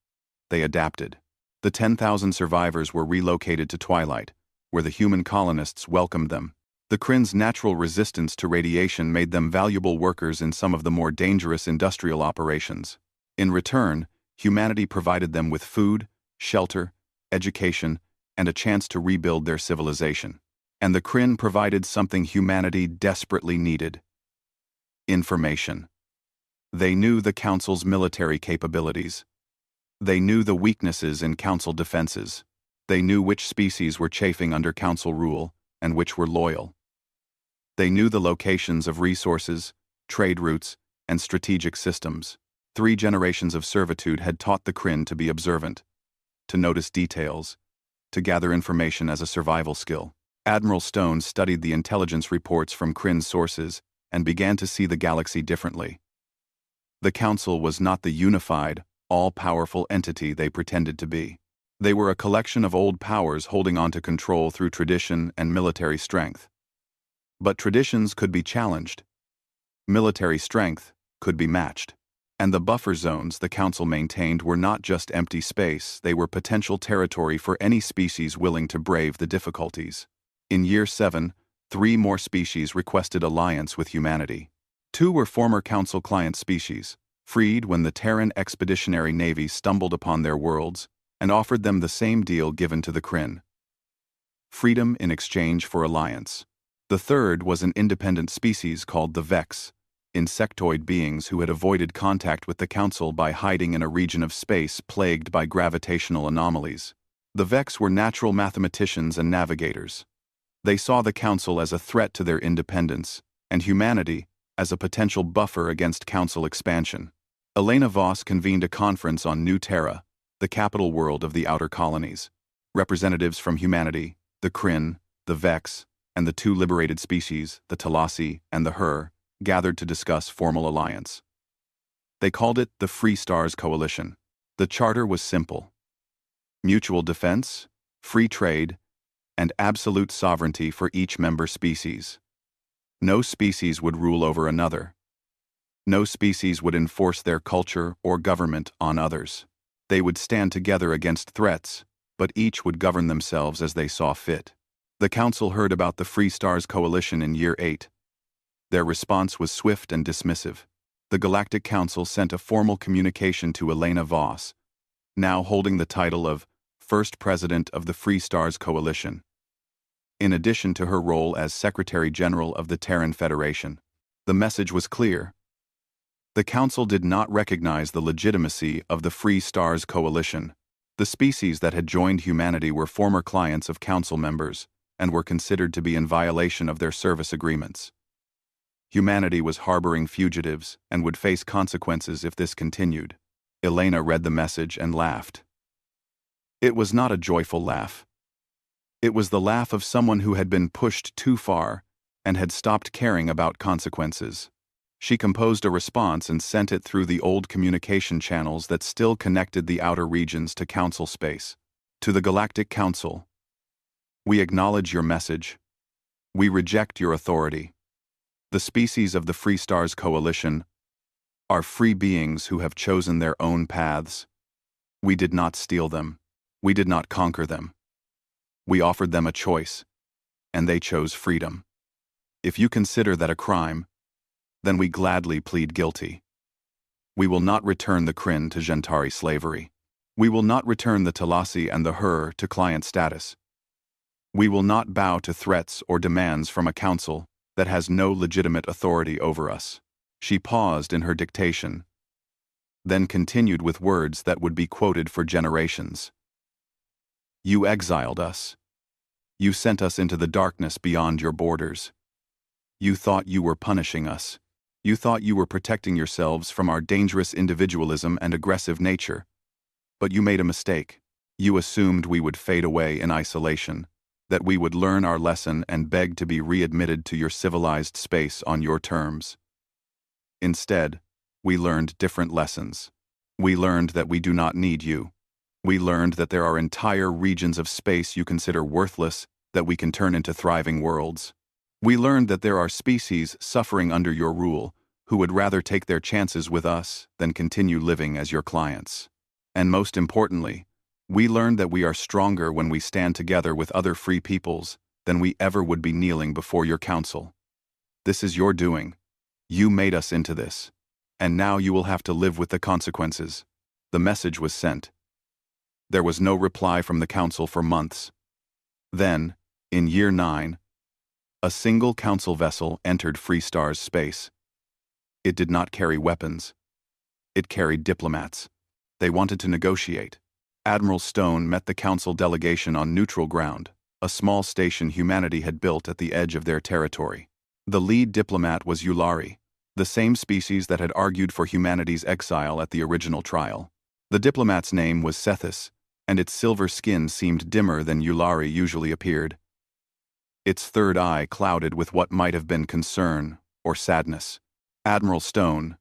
they adapted. The 10,000 survivors were relocated to Twilight, where the human colonists welcomed them. The Kryn's natural resistance to radiation made them valuable workers in some of the more dangerous industrial operations. In return, humanity provided them with food, shelter, education, and a chance to rebuild their civilization. And the Kryn provided something humanity desperately needed: information. They knew the Council's military capabilities. They knew the weaknesses in Council defenses. They knew which species were chafing under Council rule and which were loyal. They knew the locations of resources, trade routes, and strategic systems. 3 generations of servitude had taught the Kryn to be observant, to notice details, to gather information as a survival skill. Admiral Stone studied the intelligence reports from Kryn sources and began to see the galaxy differently. The Council was not the unified, all-powerful entity they pretended to be. They were a collection of old powers holding on to control through tradition and military strength. But traditions could be challenged. Military strength could be matched. And the buffer zones the Council maintained were not just empty space, they were potential territory for any species willing to brave the difficulties. In Year 7, 3 more species requested alliance with humanity. 2 were former Council client species, freed when the Terran Expeditionary Navy stumbled upon their worlds and offered them the same deal given to the Kryn: freedom in exchange for alliance. The 3rd was an independent species called the Vex, insectoid beings who had avoided contact with the Council by hiding in a region of space plagued by gravitational anomalies. The Vex were natural mathematicians and navigators. They saw the Council as a threat to their independence, and humanity as a potential buffer against Council expansion. Elena Voss convened a conference on New Terra, the capital world of the Outer Colonies. Representatives from humanity, the Kryn, the Vex, and the 2 liberated species, the Talasi and the Her, gathered to discuss formal alliance. They called it the Free Stars Coalition. The charter was simple: mutual defense, free trade, and absolute sovereignty for each member species. No species would rule over another. No species would enforce their culture or government on others. They would stand together against threats, but each would govern themselves as they saw fit. The Council heard about the Free Stars Coalition in Year 8. Their response was swift and dismissive. The Galactic Council sent a formal communication to Elena Voss, now holding the title of First President of the Free Stars Coalition, in addition to her role as Secretary General of the Terran Federation. The message was clear. The Council did not recognize the legitimacy of the Free Stars Coalition. The species that had joined humanity were former clients of Council members and were considered to be in violation of their service agreements. Humanity was harboring fugitives and would face consequences if this continued. Elena read the message and laughed. It was not a joyful laugh. It was the laugh of someone who had been pushed too far and had stopped caring about consequences. She composed a response and sent it through the old communication channels that still connected the outer regions to Council space. To the Galactic Council, we acknowledge your message. We reject your authority. The species of the Free Stars Coalition are free beings who have chosen their own paths. We did not steal them. We did not conquer them. We offered them a choice, and they chose freedom. If you consider that a crime, then we gladly plead guilty. We will not return the Kryn to Gentari slavery. We will not return the Talasi and the Hur to client status. We will not bow to threats or demands from a council that has no legitimate authority over us. She paused in her dictation, then continued with words that would be quoted for generations. You exiled us. You sent us into the darkness beyond your borders. You thought you were punishing us. You thought you were protecting yourselves from our dangerous individualism and aggressive nature. But you made a mistake. You assumed we would fade away in isolation, that we would learn our lesson and beg to be readmitted to your civilized space on your terms. Instead, we learned different lessons. We learned that we do not need you. We learned that there are entire regions of space you consider worthless that we can turn into thriving worlds. We learned that there are species suffering under your rule who would rather take their chances with us than continue living as your clients. And most importantly, we learned that we are stronger when we stand together with other free peoples than we ever would be kneeling before your council. This is your doing. You made us into this. And now you will have to live with the consequences. The message was sent. There was no reply from the council for months. Then, in Year 9, a single council vessel entered Free Stars space. It did not carry weapons. It carried diplomats. They wanted to negotiate. Admiral Stone met the council delegation on neutral ground, a small station humanity had built at the edge of their territory. The lead diplomat was Yulari, the same species that had argued for humanity's exile at the original trial. The diplomat's name was Sethis, and its silver skin seemed dimmer than Yulari usually appeared. Its third eye clouded with what might have been concern or sadness. Admiral Stone,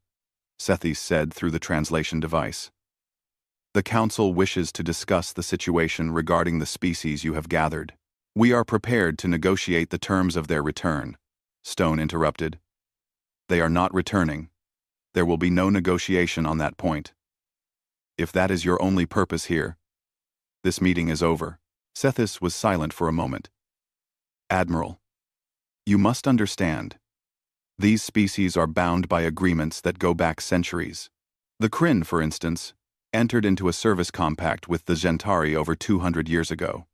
Sethis said through the translation device. The Council wishes to discuss the situation regarding the species you have gathered. We are prepared to negotiate the terms of their return, Stone interrupted. They are not returning. There will be no negotiation on that point. If that is your only purpose here, this meeting is over. Sethis was silent for a moment. Admiral, you must understand. These species are bound by agreements that go back centuries. The Kryn, for instance, entered into a service compact with the Gentari over 200 years ago.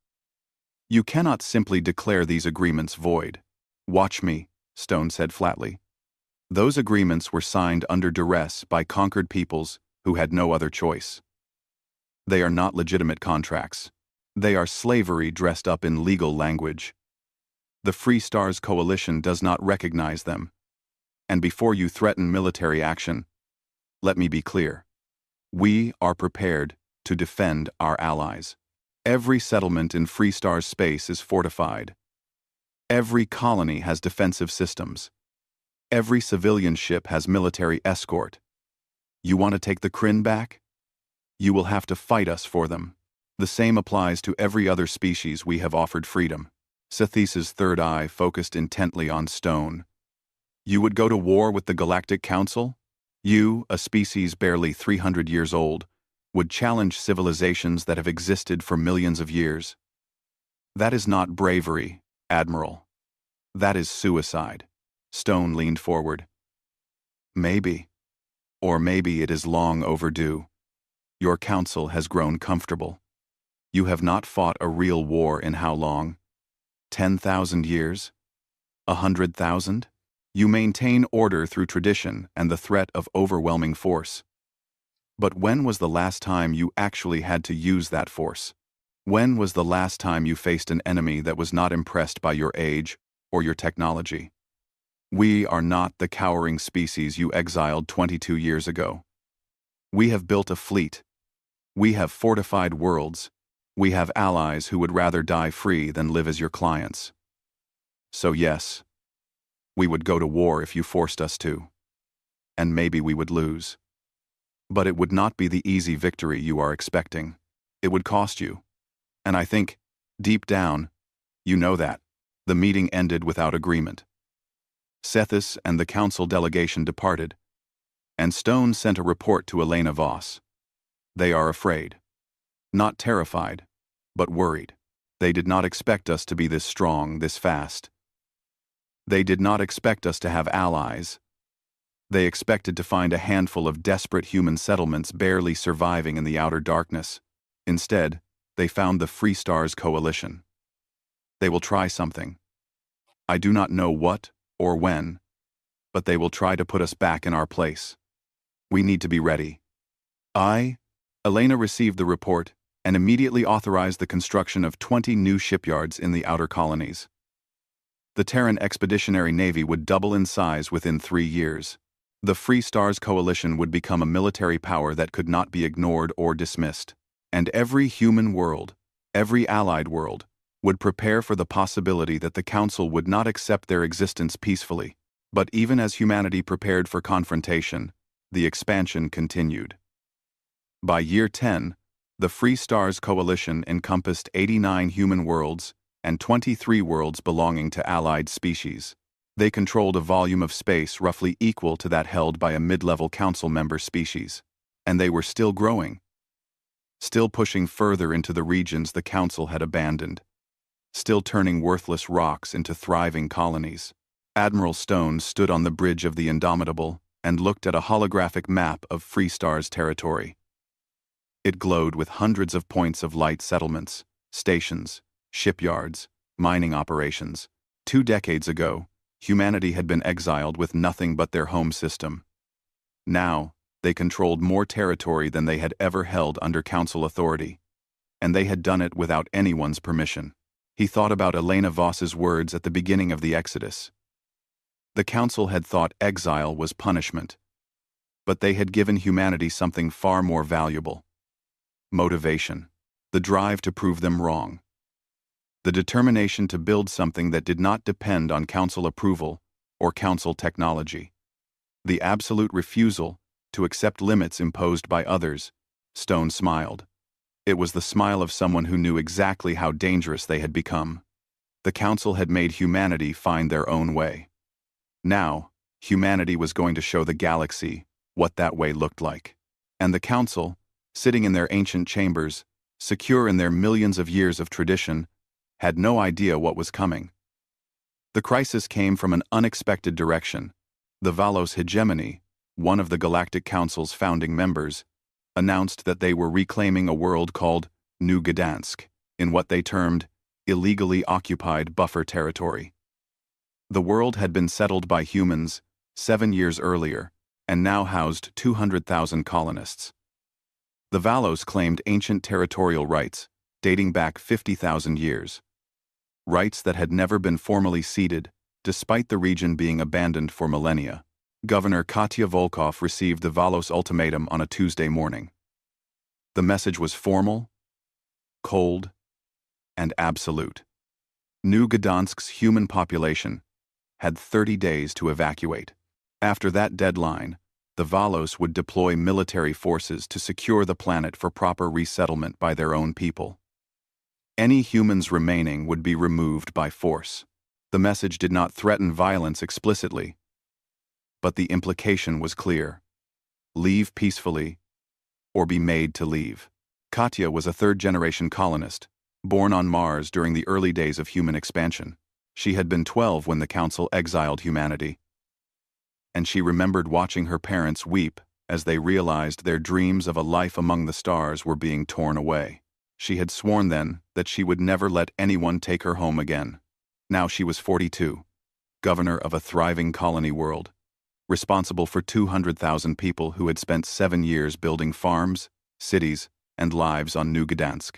You cannot simply declare these agreements void. Watch me, Stone said flatly. Those agreements were signed under duress by conquered peoples who had no other choice. They are not legitimate contracts. They are slavery dressed up in legal language. The Free Stars Coalition does not recognize them. And before you threaten military action, let me be clear. We are prepared to defend our allies. Every settlement in Free Stars space is fortified. Every colony has defensive systems. Every civilian ship has military escort. You want to take the Kryn back? You will have to fight us for them. The same applies to every other species we have offered freedom. Sethis's third eye focused intently on Stone. You would go to war with the Galactic Council? You, a species barely 300 years old, would challenge civilizations that have existed for millions of years. That is not bravery, Admiral. That is suicide. Stone leaned forward. Maybe. Or maybe it is long overdue. Your council has grown comfortable. You have not fought a real war in how long? 10,000 years? 100,000? You maintain order through tradition and the threat of overwhelming force. But when was the last time you actually had to use that force? When was the last time you faced an enemy that was not impressed by your age or your technology? We are not the cowering species you exiled 22 years ago. We have built a fleet. We have fortified worlds. We have allies who would rather die free than live as your clients. So yes, we would go to war if you forced us to. And maybe we would lose. But it would not be the easy victory you are expecting. It would cost you. And I think, deep down, you know that. The meeting ended without agreement. Sethis and the council delegation departed, and Stone sent a report to Elena Voss. They are afraid. Not terrified, but worried. They did not expect us to be this strong, this fast. They did not expect us to have allies. They expected to find a handful of desperate human settlements barely surviving in the outer darkness. Instead, they found the Free Stars Coalition. They will try something. I do not know what or when, but they will try to put us back in our place. We need to be ready. Elena received the report and immediately authorized the construction of 20 new shipyards in the outer colonies. The Terran Expeditionary Navy would double in size within 3 years. The Free Stars Coalition would become a military power that could not be ignored or dismissed. And every human world, every allied world, would prepare for the possibility that the Council would not accept their existence peacefully. But even as humanity prepared for confrontation, the expansion continued. By year 10, the Free Stars Coalition encompassed 89 human worlds and 23 worlds belonging to allied species. They controlled a volume of space roughly equal to that held by a mid-level council member species. And they were still growing. Still pushing further into the regions the council had abandoned. Still turning worthless rocks into thriving colonies. Admiral Stone stood on the bridge of the Indomitable and looked at a holographic map of Free Stars territory. It glowed with hundreds of points of light settlements, stations, shipyards, mining operations. 2 decades ago, humanity had been exiled with nothing but their home system. Now, they controlled more territory than they had ever held under council authority, and they had done it without anyone's permission. He thought about Elena Voss's words at the beginning of the Exodus. The council had thought exile was punishment, but they had given humanity something far more valuable. Motivation, the drive to prove them wrong. The determination to build something that did not depend on council approval or council technology. The absolute refusal to accept limits imposed by others. Stone smiled. It was the smile of someone who knew exactly how dangerous they had become. The council had made humanity find their own way. Now, humanity was going to show the galaxy what that way looked like. And the council, sitting in their ancient chambers, secure in their millions of years of tradition, had no idea what was coming. The crisis came from an unexpected direction. The Valos hegemony, one of the Galactic Council's founding members, announced that they were reclaiming a world called New Gdansk, in what they termed illegally occupied buffer territory. The world had been settled by humans 7 years earlier, and now housed 200,000 colonists. The Valos claimed ancient territorial rights, dating back 50,000 years. Rights that had never been formally ceded, despite the region being abandoned for millennia. Governor Katya Volkov received the Valos ultimatum on a Tuesday morning. The message was formal, cold, and absolute. New Gdansk's human population had 30 days to evacuate. After that deadline, the Valos would deploy military forces to secure the planet for proper resettlement by their own people. Any humans remaining would be removed by force. The message did not threaten violence explicitly, but the implication was clear. Leave peacefully, or be made to leave. Katya was a third-generation colonist, born on Mars during the early days of human expansion. She had been 12 when the Council exiled humanity, and she remembered watching her parents weep as they realized their dreams of a life among the stars were being torn away. She had sworn then that she would never let anyone take her home again. Now she was 42, governor of a thriving colony world, responsible for 200,000 people who had spent 7 years building farms, cities, and lives on New Gdansk.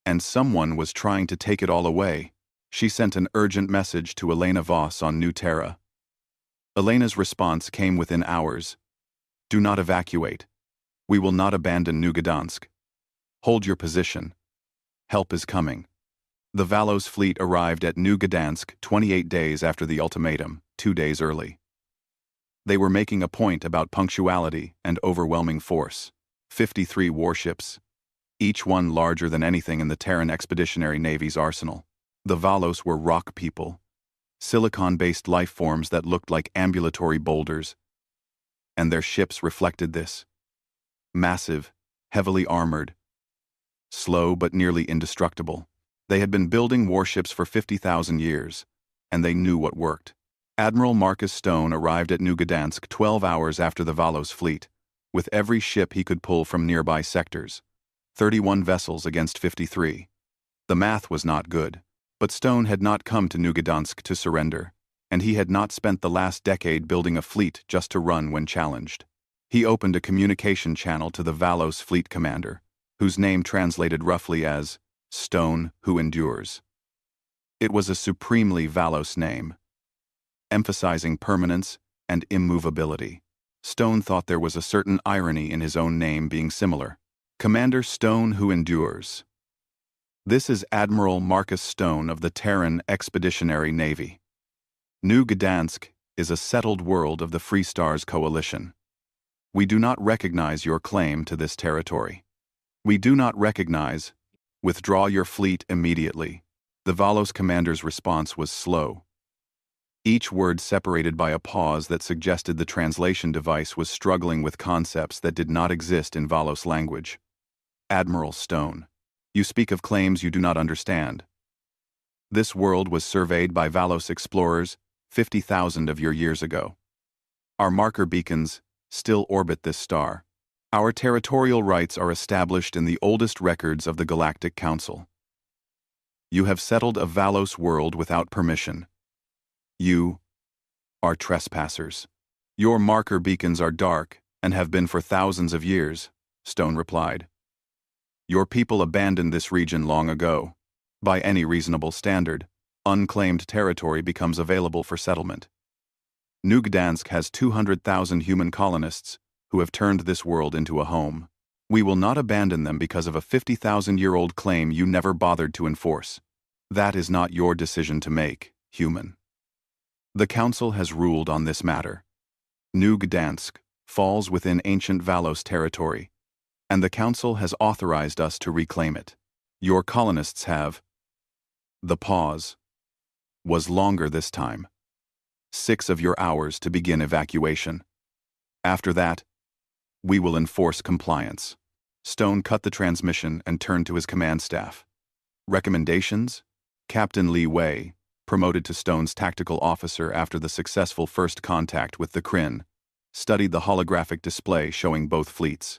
And someone was trying to take it all away. She sent an urgent message to Elena Voss on New Terra. Elena's response came within hours. Do not evacuate. We will not abandon New Gdansk. Hold your position. Help is coming. The Valos fleet arrived at New Gdansk 28 days after the ultimatum, 2 days early. They were making a point about punctuality and overwhelming force. 53 warships, each one larger than anything in the Terran Expeditionary Navy's arsenal. The Valos were rock people, silicon-based life forms that looked like ambulatory boulders, and their ships reflected this. Massive, heavily armored, slow but nearly indestructible. They had been building warships for 50,000 years, and they knew what worked. Admiral Marcus Stone arrived at New Gdansk 12 hours after the Valos fleet, with every ship he could pull from nearby sectors. 31 vessels against 53. The math was not good, but Stone had not come to New Gdansk to surrender, and he had not spent the last decade building a fleet just to run when challenged. He opened a communication channel to the Valos fleet commander, whose name translated roughly as Stone Who Endures. It was a supremely Valos name, emphasizing permanence and immovability. Stone thought there was a certain irony in his own name being similar. Commander Stone Who Endures. This is Admiral Marcus Stone of the Terran Expeditionary Navy. New Gdansk is a settled world of the Free Stars Coalition. We do not recognize your claim to this territory. We do not recognize. Withdraw your fleet immediately. The Valos commander's response was slow, each word separated by a pause that suggested the translation device was struggling with concepts that did not exist in Valos language. Admiral Stone, you speak of claims you do not understand. This world was surveyed by Valos explorers 50,000 of your years ago. Our marker beacons still orbit this star. Our territorial rights are established in the oldest records of the Galactic Council. You have settled a Valos world without permission. You are trespassers. Your marker beacons are dark and have been for thousands of years, Stone replied. Your people abandoned this region long ago. By any reasonable standard, unclaimed territory becomes available for settlement. New Gdansk has 200,000 human colonists who have turned this world into a home. We will not abandon them because of a 50,000-year-old claim you never bothered to enforce. That is not your decision to make, human. The Council has ruled on this matter. New Gdansk falls within ancient Valos territory, and the Council has authorized us to reclaim it. Your colonists have. The pause was longer this time. 6 of your hours to begin evacuation. After that, we will enforce compliance. Stone cut the transmission and turned to his command staff. Recommendations? Captain Li Wei, promoted to Stone's tactical officer after the successful first contact with the Kryn, studied the holographic display showing both fleets.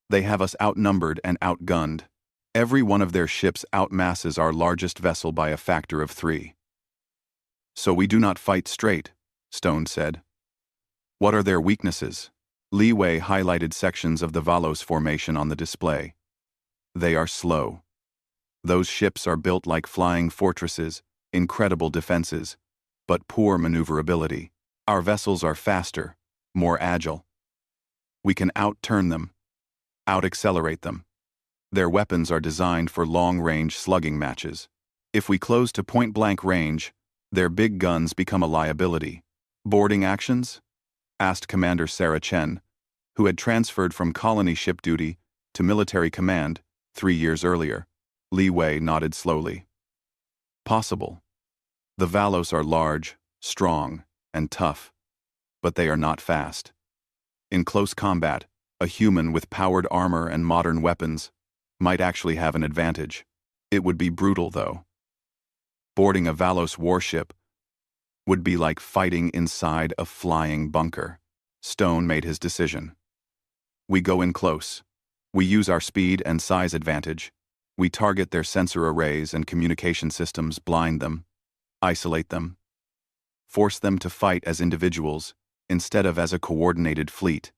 They have us outnumbered and outgunned. Every one of their ships outmasses our largest vessel by a factor of 3. So we do not fight straight, Stone said. What are their weaknesses? Li Wei highlighted sections of the Valos formation on the display. They are slow. Those ships are built like flying fortresses, incredible defenses, but poor maneuverability. Our vessels are faster, more agile. We can outturn them, out-accelerate them. Their weapons are designed for long-range slugging matches. If we close to point-blank range, their big guns become a liability. Boarding actions? Asked Commander Sarah Chen, who had transferred from colony ship duty to military command 3 years earlier. Li Wei nodded slowly. Possible. The Valos are large, strong, and tough, but they are not fast. In close combat, a human with powered armor and modern weapons might actually have an advantage. It would be brutal, though. Boarding a Valos warship would be like fighting inside a flying bunker. Stone made his decision. We go in close. We use our speed and size advantage. We target their sensor arrays and communication systems, blind them, isolate them, force them to fight as individuals instead of as a coordinated fleet.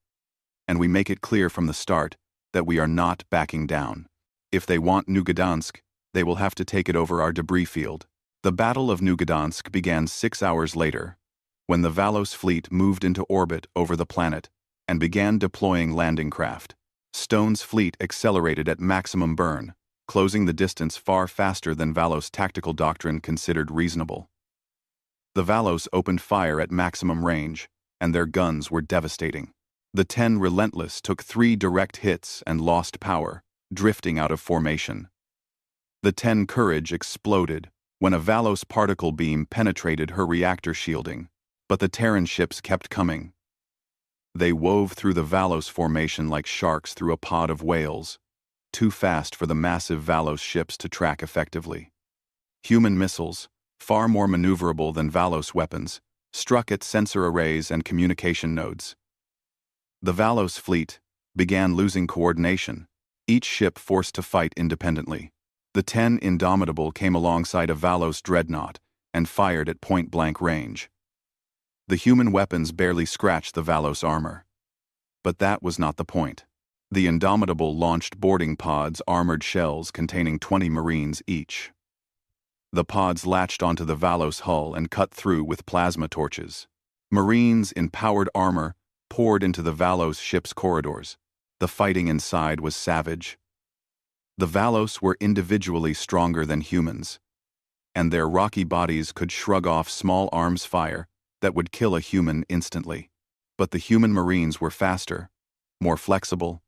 And we make it clear from the start that we are not backing down. If they want New Gdansk, they will have to take it over our debris field. The Battle of New Gdansk began 6 hours later, when the Valos fleet moved into orbit over the planet and began deploying landing craft. Stone's fleet accelerated at maximum burn, closing the distance far faster than Valos' tactical doctrine considered reasonable. The Valos opened fire at maximum range, and their guns were devastating. The 10 Relentless took 3 direct hits and lost power, drifting out of formation. The 10 Courage exploded when a Valos particle beam penetrated her reactor shielding, but the Terran ships kept coming. They wove through the Valos formation like sharks through a pod of whales, too fast for the massive Valos ships to track effectively. Human missiles, far more maneuverable than Valos weapons, struck at sensor arrays and communication nodes. The Valos fleet began losing coordination, each ship forced to fight independently. The 10 Indomitable came alongside a Valos dreadnought and fired at point-blank range. The human weapons barely scratched the Valos armor. But that was not the point. The Indomitable launched boarding pods, armored shells containing 20 Marines each. The pods latched onto the Valos hull and cut through with plasma torches. Marines in powered armor poured into the Valos ship's corridors. The fighting inside was savage. The Valos were individually stronger than humans, and their rocky bodies could shrug off small arms fire that would kill a human instantly. But the human Marines were faster, more flexible,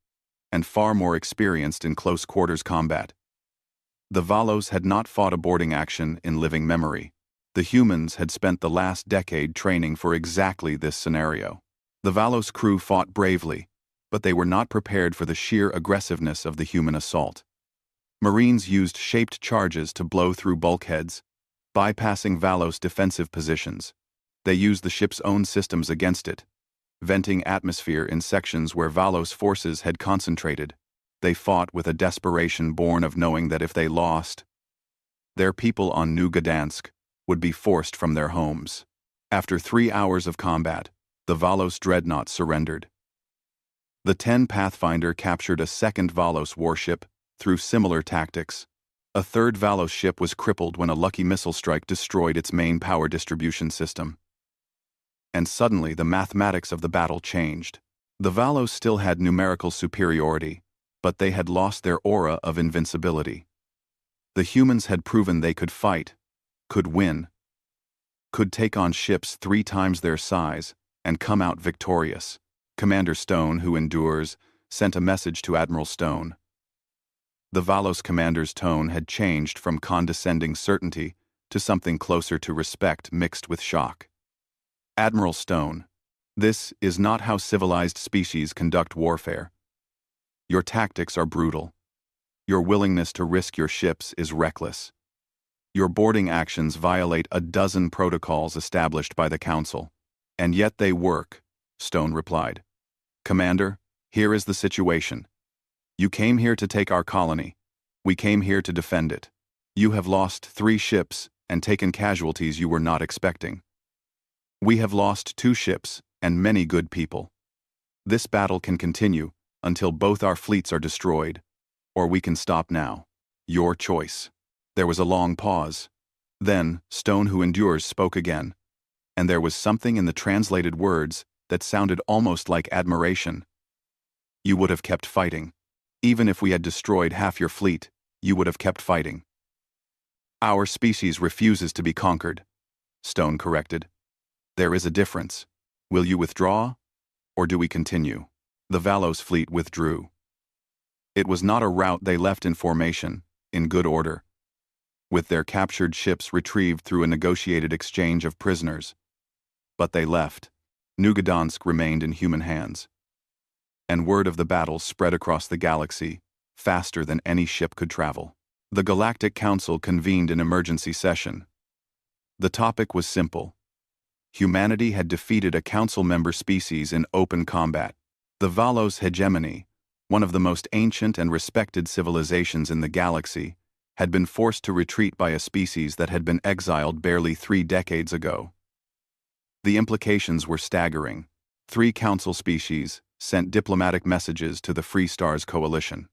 and far more experienced in close-quarters combat. The Valos had not fought a boarding action in living memory. The humans had spent the last decade training for exactly this scenario. The Valos crew fought bravely, but they were not prepared for the sheer aggressiveness of the human assault. Marines used shaped charges to blow through bulkheads, bypassing Valos' defensive positions. They used the ship's own systems against it, venting atmosphere in sections where Valos forces had concentrated. They fought with a desperation born of knowing that if they lost, their people on New Gdansk would be forced from their homes. After 3 hours of combat, the Valos dreadnought surrendered. The 10 Pathfinder captured a second Valos warship through similar tactics. A third Valos ship was crippled when a lucky missile strike destroyed its main power distribution system. And suddenly the mathematics of the battle changed. The Valos still had numerical superiority, but they had lost their aura of invincibility. The humans had proven they could fight, could win, could take on ships 3 times their size, and come out victorious. Commander Stone, who endures, sent a message to Admiral Stone. The Valos commander's tone had changed from condescending certainty to something closer to respect mixed with shock. Admiral Stone, this is not how civilized species conduct warfare. Your tactics are brutal. Your willingness to risk your ships is reckless. Your boarding actions violate a dozen protocols established by the Council. And yet they work, Stone replied. Commander, here is the situation. You came here to take our colony. We came here to defend it. You have lost 3 ships and taken casualties you were not expecting. We have lost 2 ships and many good people. This battle can continue until both our fleets are destroyed, or we can stop now. Your choice. There was a long pause. Then, Stone, who endures, spoke again, and there was something in the translated words that sounded almost like admiration. You would have kept fighting. Even if we had destroyed half your fleet, you would have kept fighting. Our species refuses to be conquered, Stone corrected. There is a difference. Will you withdraw, or do we continue? The Valos fleet withdrew. It was not a rout they left in formation, in good order, with their captured ships retrieved through a negotiated exchange of prisoners. But they left. New Gdansk remained in human hands. And word of the battle spread across the galaxy, faster than any ship could travel. The Galactic Council convened an emergency session. The topic was simple. Humanity had defeated a council member species in open combat. The Valos hegemony, one of the most ancient and respected civilizations in the galaxy, had been forced to retreat by a species that had been exiled barely 3 decades ago. The implications were staggering. 3 council species sent diplomatic messages to the Free Stars Coalition.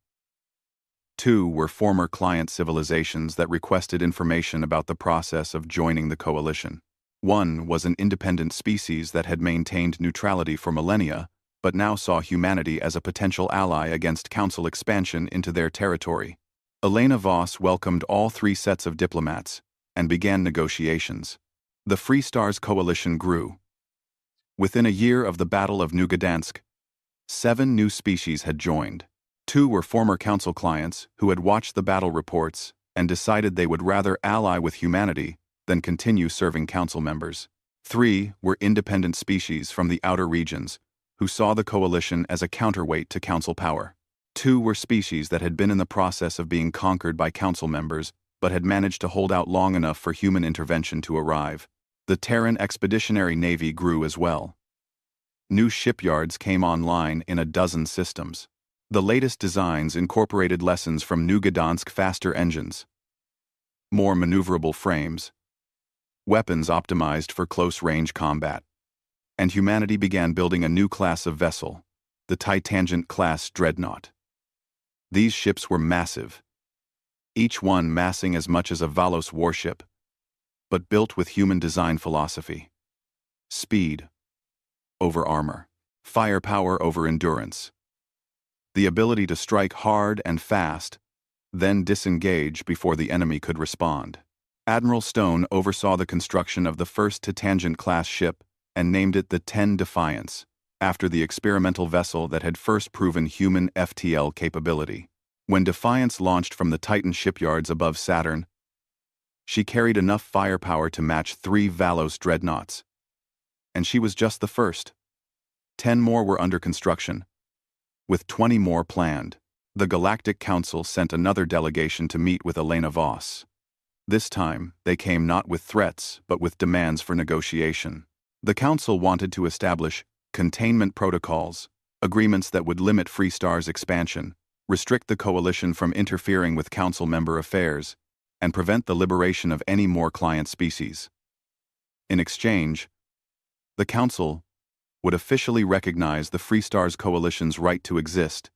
2 were former client civilizations that requested information about the process of joining the coalition. 1 was an independent species that had maintained neutrality for millennia, but now saw humanity as a potential ally against council expansion into their territory. Elena Voss welcomed all 3 sets of diplomats and began negotiations. The Free Stars Coalition grew. Within a year of the Battle of New Gdansk, 7 new species had joined. 2 were former council clients who had watched the battle reports and decided they would rather ally with humanity than continue serving council members. 3 were independent species from the outer regions who saw the coalition as a counterweight to council power. 2 were species that had been in the process of being conquered by council members but had managed to hold out long enough for human intervention to arrive. The Terran Expeditionary Navy grew as well. New shipyards came online in a dozen systems. The latest designs incorporated lessons from New Gdansk faster engines, more maneuverable frames, weapons optimized for close-range combat. And humanity began building a new class of vessel, the Titangent-class dreadnought. These ships were massive, each one massing as much as a Valos warship, but built with human design philosophy. Speed over armor, firepower over endurance. The ability to strike hard and fast, then disengage before the enemy could respond. Admiral Stone oversaw the construction of the first Titangent-class ship and named it the 10 Defiance, after the experimental vessel that had first proven human FTL capability. When Defiance launched from the Titan shipyards above Saturn, she carried enough firepower to match 3 Valos dreadnoughts. And she was just the first. 10 more were under construction, with 20 more planned. The Galactic Council sent another delegation to meet with Elena Voss. This time, they came not with threats, but with demands for negotiation. The Council wanted to establish containment protocols, agreements that would limit Free Star's expansion, restrict the coalition from interfering with council member affairs, and prevent the liberation of any more client species. In exchange, the Council would officially recognize the Free Stars Coalition's right to exist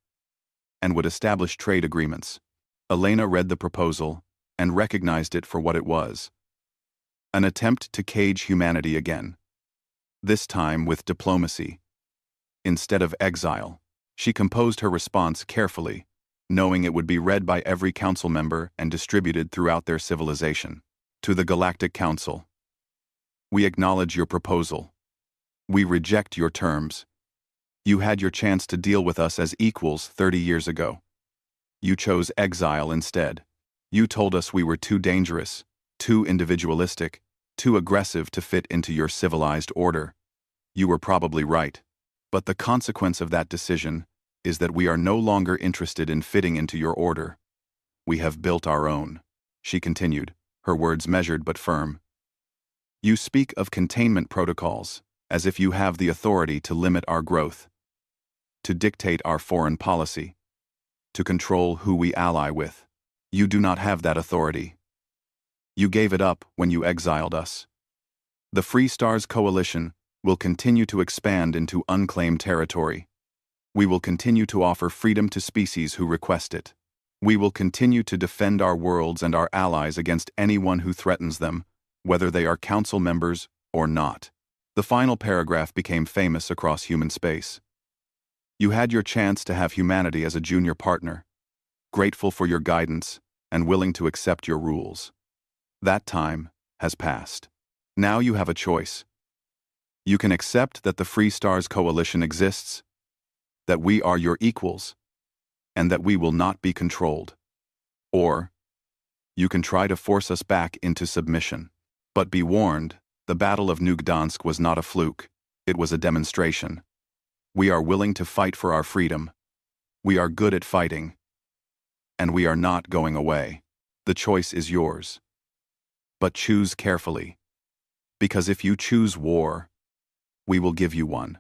and would establish trade agreements. Elena read the proposal and recognized it for what it was: an attempt to cage humanity again, this time with diplomacy. Instead of exile, she composed her response carefully, knowing it would be read by every council member and distributed throughout their civilization. To the Galactic Council, we acknowledge your proposal. We reject your terms. You had your chance to deal with us as equals 30 years ago. You chose exile instead. You told us we were too dangerous, too individualistic, too aggressive to fit into your civilized order. You were probably right. But the consequence of that decision is that we are no longer interested in fitting into your order. We have built our own, she continued, her words measured but firm. You speak of containment protocols, as if you have the authority to limit our growth, to dictate our foreign policy, to control who we ally with. You do not have that authority. You gave it up when you exiled us. The Free Stars Coalition will continue to expand into unclaimed territory. We will continue to offer freedom to species who request it. We will continue to defend our worlds and our allies against anyone who threatens them, whether they are council members or not. The final paragraph became famous across human space. You had your chance to have humanity as a junior partner, grateful for your guidance and willing to accept your rules. That time has passed. Now you have a choice. You can accept that the Free Stars Coalition exists, that we are your equals, and that we will not be controlled. Or You can try to force us back into submission. But be warned, the Battle of New Gdansk was not a fluke. It was a demonstration. We are willing to fight for our freedom. We are good at fighting. And we are not going away. The choice is yours. But choose carefully. Because if you choose war, we will give you one.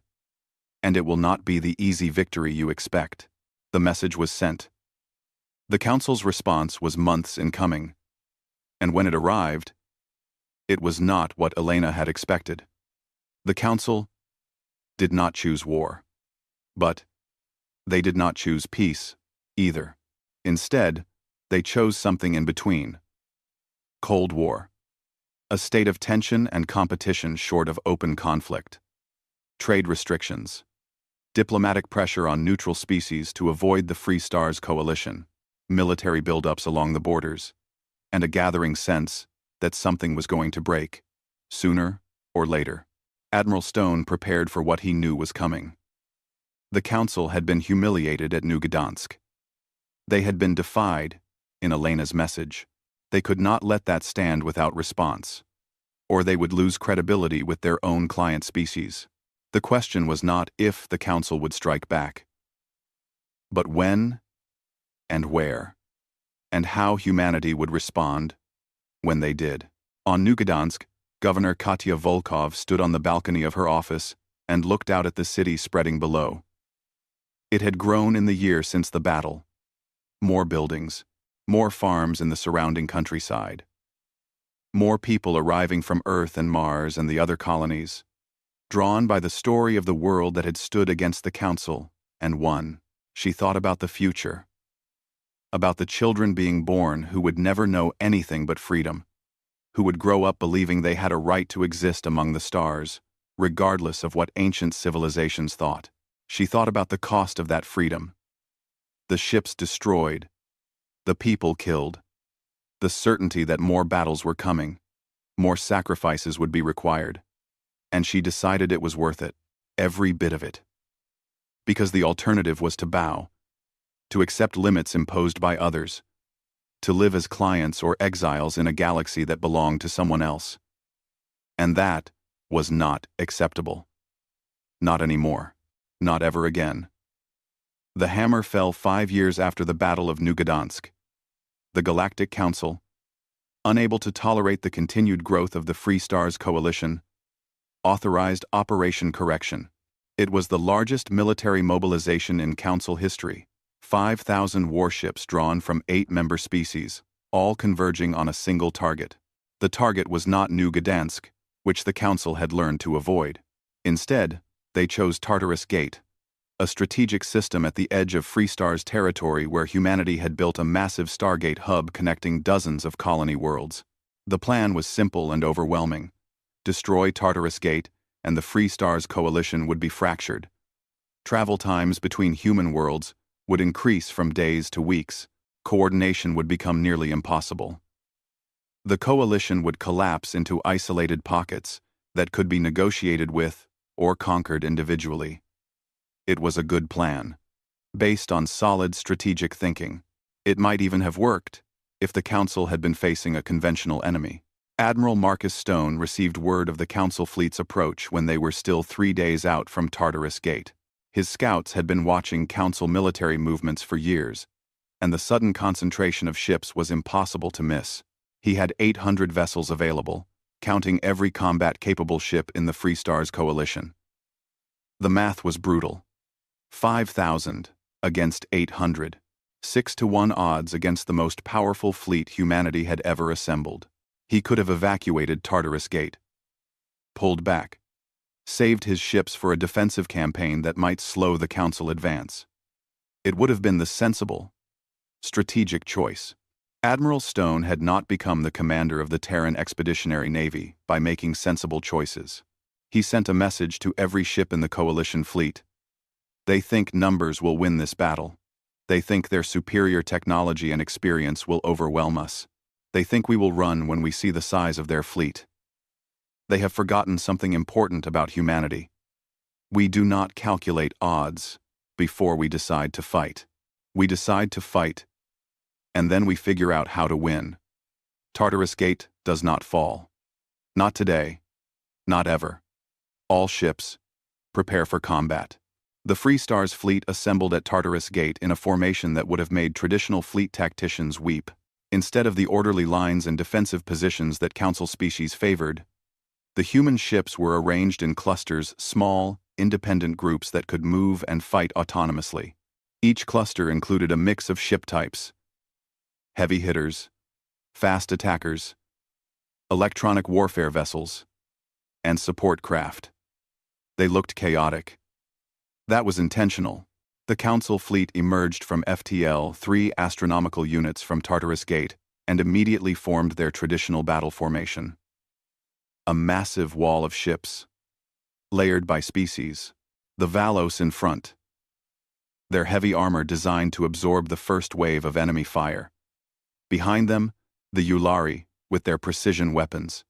And it will not be the easy victory you expect. The message was sent. The council's response was months in coming. And when it arrived, it was not what Elena had expected. The council did not choose war. But they did not choose peace, either. Instead, they chose something in between. Cold War. A state of tension and competition short of open conflict. Trade restrictions. Diplomatic pressure on neutral species to avoid the Free Stars coalition. Military buildups along the borders. And a gathering sense that something was going to break, sooner or later. Admiral Stone prepared for what he knew was coming. The council had been humiliated at New Gdansk. They had been defied in Elena's message. They could not let that stand without response, or they would lose credibility with their own client species. The question was not if the council would strike back, but when and where, and how humanity would respond when they did. On New Gdansk, Governor Katya Volkov stood on the balcony of her office and looked out at the city spreading below. It had grown in the year since the battle. More buildings, more farms in the surrounding countryside. More people arriving from Earth and Mars and the other colonies, drawn by the story of the world that had stood against the council and won. She thought about the future. About the children being born who would never know anything but freedom, who would grow up believing they had a right to exist among the stars, regardless of what ancient civilizations thought. She thought about the cost of that freedom. The ships destroyed, the people killed, the certainty that more battles were coming, more sacrifices would be required. And she decided it was worth it, every bit of it. Because the alternative was to bow, to accept limits imposed by others, to live as clients or exiles in a galaxy that belonged to someone else. And that was not acceptable. Not anymore. Not ever again. The hammer fell 5 years after the Battle of New Gdansk. The Galactic Council, unable to tolerate the continued growth of the Free Stars Coalition, authorized Operation Correction. It was the largest military mobilization in Council history. 5,000 warships drawn from 8 member species, all converging on a single target. The target was not New Gdansk, which the Council had learned to avoid. Instead, they chose Tartarus Gate, a strategic system at the edge of Free Stars territory where humanity had built a massive Stargate hub connecting dozens of colony worlds. The plan was simple and overwhelming. Destroy Tartarus Gate, and the Free Stars coalition would be fractured. Travel times between human worlds would increase from days to weeks. Coordination would become nearly impossible. The coalition would collapse into isolated pockets that could be negotiated with or conquered individually. It was a good plan, based on solid strategic thinking. It might even have worked if the Council had been facing a conventional enemy. Admiral Marcus Stone received word of the Council fleet's approach when they were still 3 days out from Tartarus Gate. His scouts had been watching Council military movements for years, and the sudden concentration of ships was impossible to miss. He had 800 vessels available, counting every combat-capable ship in the Free Stars coalition. The math was brutal. 5,000 against 800. 6-to-1 odds against the most powerful fleet humanity had ever assembled. He could have evacuated Tartarus Gate, pulled back, saved his ships for a defensive campaign that might slow the Council advance. It would have been the sensible, strategic choice. Admiral Stone had not become the commander of the Terran Expeditionary Navy by making sensible choices. He sent a message to every ship in the coalition fleet. They think numbers will win this battle. They think their superior technology and experience will overwhelm us. They think we will run when we see the size of their fleet. They have forgotten something important about humanity. We do not calculate odds before we decide to fight. We decide to fight, and then we figure out how to win. Tartarus Gate does not fall. Not today. Not ever. All ships, prepare for combat. The Free Stars fleet assembled at Tartarus Gate in a formation that would have made traditional fleet tacticians weep. Instead of the orderly lines and defensive positions that Council species favored, the human ships were arranged in clusters, small, independent groups that could move and fight autonomously. Each cluster included a mix of ship types: heavy hitters, fast attackers, electronic warfare vessels, and support craft. They looked chaotic. That was intentional. The Council fleet emerged from FTL 3 astronomical units from Tartarus Gate and immediately formed their traditional battle formation. A massive wall of ships, layered by species. The Valos in front, their heavy armor designed to absorb the first wave of enemy fire. Behind them, the Yulari with their precision weapons.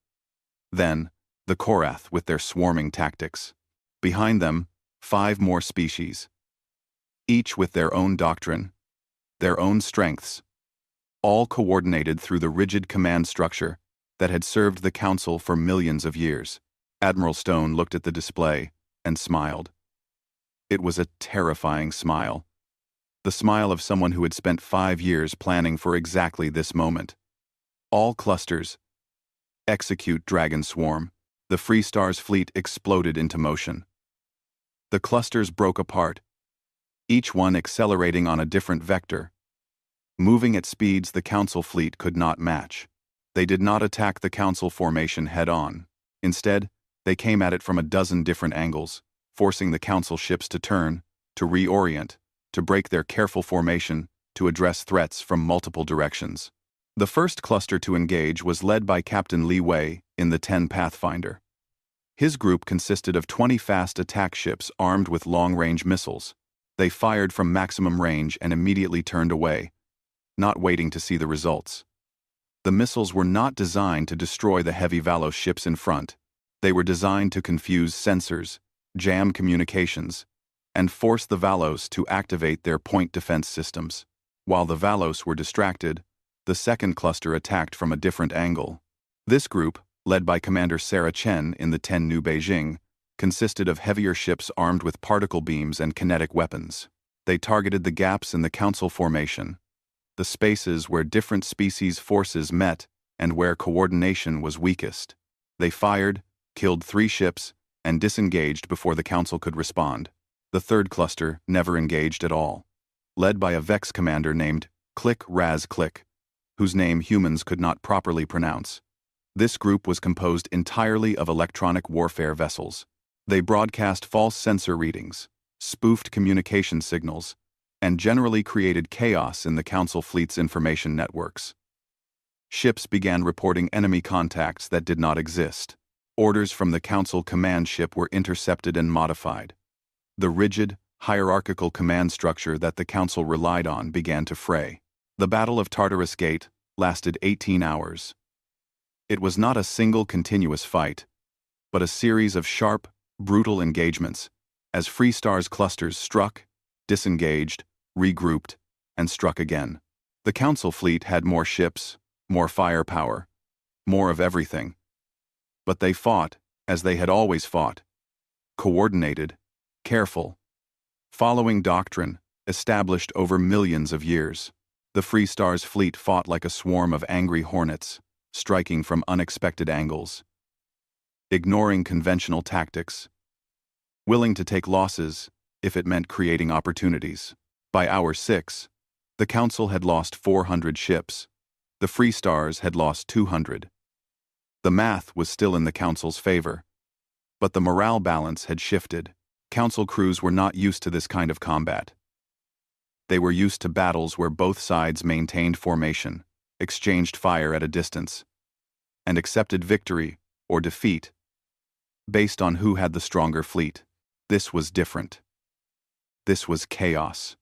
Then, the Korath with their swarming tactics. Behind them, 5 more species, each with their own doctrine, their own strengths, all coordinated through the rigid command structure that had served the Council for millions of years. Admiral Stone looked at the display and smiled. It was a terrifying smile. The smile of someone who had spent 5 years planning for exactly this moment. All clusters, execute Dragon Swarm. The Free Stars fleet exploded into motion. The clusters broke apart, each one accelerating on a different vector, moving at speeds the Council fleet could not match. They did not attack the Council formation head-on. Instead, they came at it from a dozen different angles, forcing the Council ships to turn, to reorient, to break their careful formation, to address threats from multiple directions. The first cluster to engage was led by Captain Li Wei in the 10 Pathfinder. His group consisted of 20 fast attack ships armed with long-range missiles. They fired from maximum range and immediately turned away, not waiting to see the results. The missiles were not designed to destroy the heavy Valos ships in front. They were designed to confuse sensors, jam communications, and force the Valos to activate their point defense systems. While the Valos were distracted, the second cluster attacked from a different angle. This group, led by Commander Sarah Chen in the 10 New Beijing, consisted of heavier ships armed with particle beams and kinetic weapons. They targeted the gaps in the Council formation, the spaces where different species forces met and where coordination was weakest. They fired, killed 3 ships, and disengaged before the Council could respond. The third cluster never engaged at all, led by a Vex commander named Click Raz Click, whose name humans could not properly pronounce. This group was composed entirely of electronic warfare vessels. They broadcast false sensor readings, spoofed communication signals, and generally created chaos in the Council fleet's information networks. Ships began reporting enemy contacts that did not exist. Orders from the Council command ship were intercepted and modified. The rigid, hierarchical command structure that the Council relied on began to fray. The Battle of Tartarus Gate lasted 18 hours. It was not a single continuous fight, but a series of sharp, brutal engagements, as Free Stars clusters struck, disengaged, regrouped, and struck again. The Council fleet had more ships, more firepower, more of everything. But they fought, as they had always fought, coordinated, careful, following doctrine established over millions of years. The Free Stars fleet fought like a swarm of angry hornets, striking from unexpected angles, ignoring conventional tactics, willing to take losses if it meant creating opportunities. By hour 6, the Council had lost 400 ships. The Free Stars had lost 200. The math was still in the Council's favor, but the morale balance had shifted. Council crews were not used to this kind of combat. They were used to battles where both sides maintained formation, exchanged fire at a distance, and accepted victory or defeat based on who had the stronger fleet. This was different. This was chaos.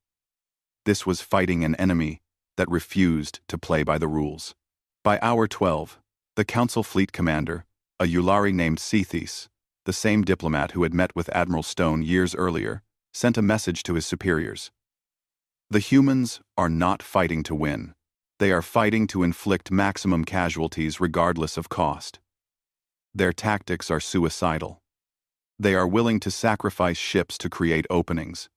This was fighting an enemy that refused to play by the rules. By hour 12, the Council fleet commander, a Yulari named Cethys, the same diplomat who had met with Admiral Stone years earlier, sent a message to his superiors. The humans are not fighting to win. They are fighting to inflict maximum casualties regardless of cost. Their tactics are suicidal. They are willing to sacrifice ships to create openings.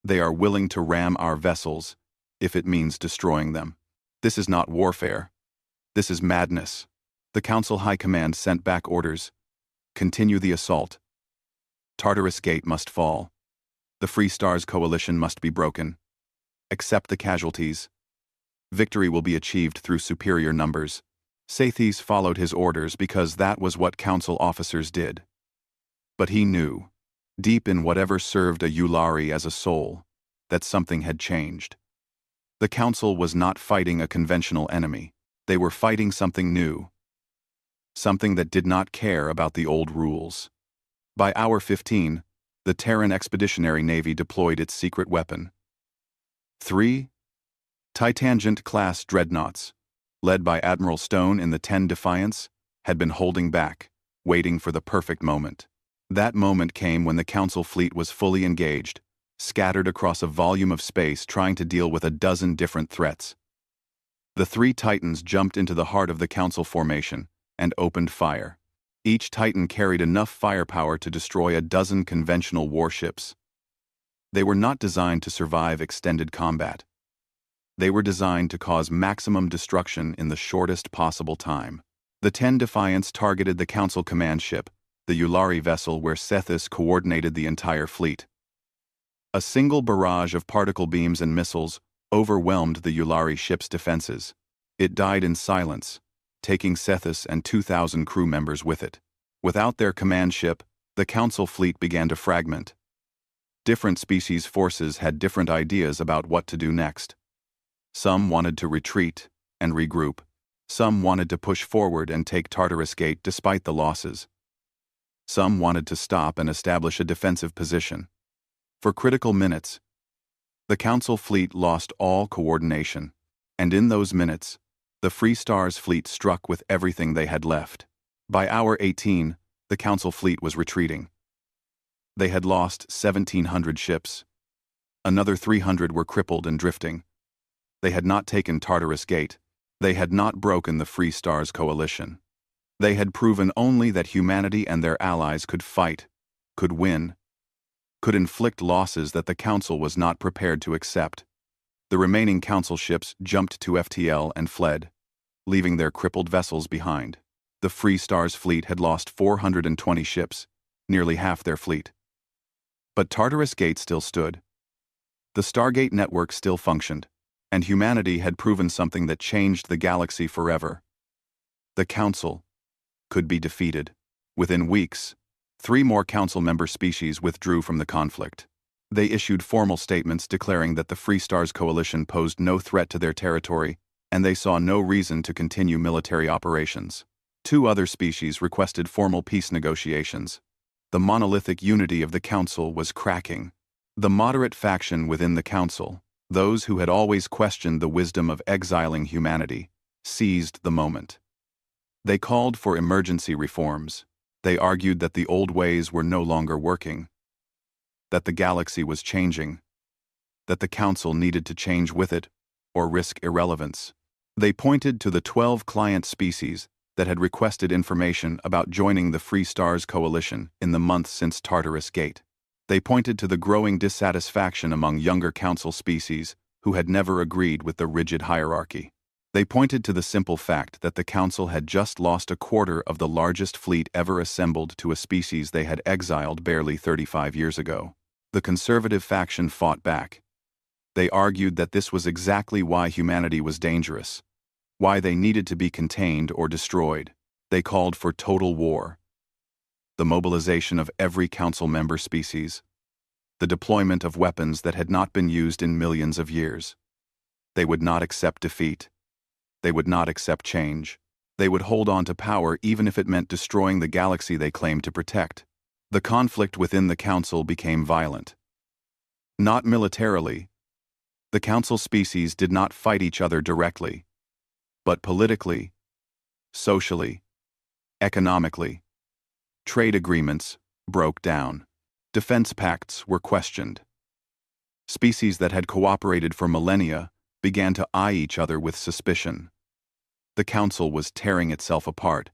They are willing to ram our vessels, if it means destroying them. This is not warfare. This is madness. The Council High Command sent back orders. Continue the assault. Tartarus Gate must fall. The Free Stars coalition must be broken. Accept the casualties. Victory will be achieved through superior numbers. Sathis followed his orders because that was what council officers did. But he knew, deep in whatever served a Yulari as a soul, that something had changed. The council was not fighting a conventional enemy. They were fighting something new. Something that did not care about the old rules. By hour 15, the Terran Expeditionary Navy deployed its secret weapon. 3 Titangent-class dreadnoughts, led by Admiral Stone in the 10 Defiance, had been holding back, waiting for the perfect moment. That moment came when the Council fleet was fully engaged, scattered across a volume of space trying to deal with a dozen different threats. The 3 Titans jumped into the heart of the Council formation and opened fire. Each Titan carried enough firepower to destroy a dozen conventional warships. They were not designed to survive extended combat. They were designed to cause maximum destruction in the shortest possible time. The 10 Defiance targeted the Council command ship, the Yulari vessel where Sethis coordinated the entire fleet. A single barrage of particle beams and missiles overwhelmed the Yulari ship's defenses. It died in silence, taking Sethis and 2,000 crew members with it. Without their command ship, the Council fleet began to fragment. Different species forces had different ideas about what to do next. Some wanted to retreat and regroup. Some wanted to push forward and take Tartarus Gate despite the losses. Some wanted to stop and establish a defensive position. For critical minutes, the Council fleet lost all coordination, and in those minutes, the Free Stars fleet struck with everything they had left. By hour 18, the Council fleet was retreating. They had lost 1,700 ships. Another 300 were crippled and drifting. They had not taken Tartarus Gate. They had not broken the Free Stars coalition. They had proven only that humanity and their allies could fight, could win, could inflict losses that the Council was not prepared to accept. The remaining Council ships jumped to FTL and fled, leaving their crippled vessels behind. The Free Stars fleet had lost 420 ships, nearly half their fleet. But Tartarus Gate still stood. The Stargate network still functioned, and humanity had proven something that changed the galaxy forever. The Council could be defeated. Within weeks, 3 more Council member species withdrew from the conflict. They issued formal statements declaring that the Free Stars coalition posed no threat to their territory, and they saw no reason to continue military operations. 2 other species requested formal peace negotiations. The monolithic unity of the Council was cracking. The moderate faction within the Council, those who had always questioned the wisdom of exiling humanity, seized the moment. They called for emergency reforms. They argued that the old ways were no longer working, that the galaxy was changing, that the Council needed to change with it or risk irrelevance. They pointed to the 12 client species that had requested information about joining the Free Stars coalition in the months since Tartarus Gate. They pointed to the growing dissatisfaction among younger Council species who had never agreed with the rigid hierarchy. They pointed to the simple fact that the Council had just lost a quarter of the largest fleet ever assembled to a species they had exiled barely 35 years ago. The conservative faction fought back. They argued that this was exactly why humanity was dangerous, why they needed to be contained or destroyed. They called for total war, the mobilization of every Council member species, the deployment of weapons that had not been used in millions of years. They would not accept defeat. They would not accept change. They would hold on to power even if it meant destroying the galaxy they claimed to protect. The conflict within the Council became violent. Not militarily. The Council species did not fight each other directly, but politically, socially, economically. Trade agreements broke down. Defense pacts were questioned. Species that had cooperated for millennia began to eye each other with suspicion. The council was tearing itself apart,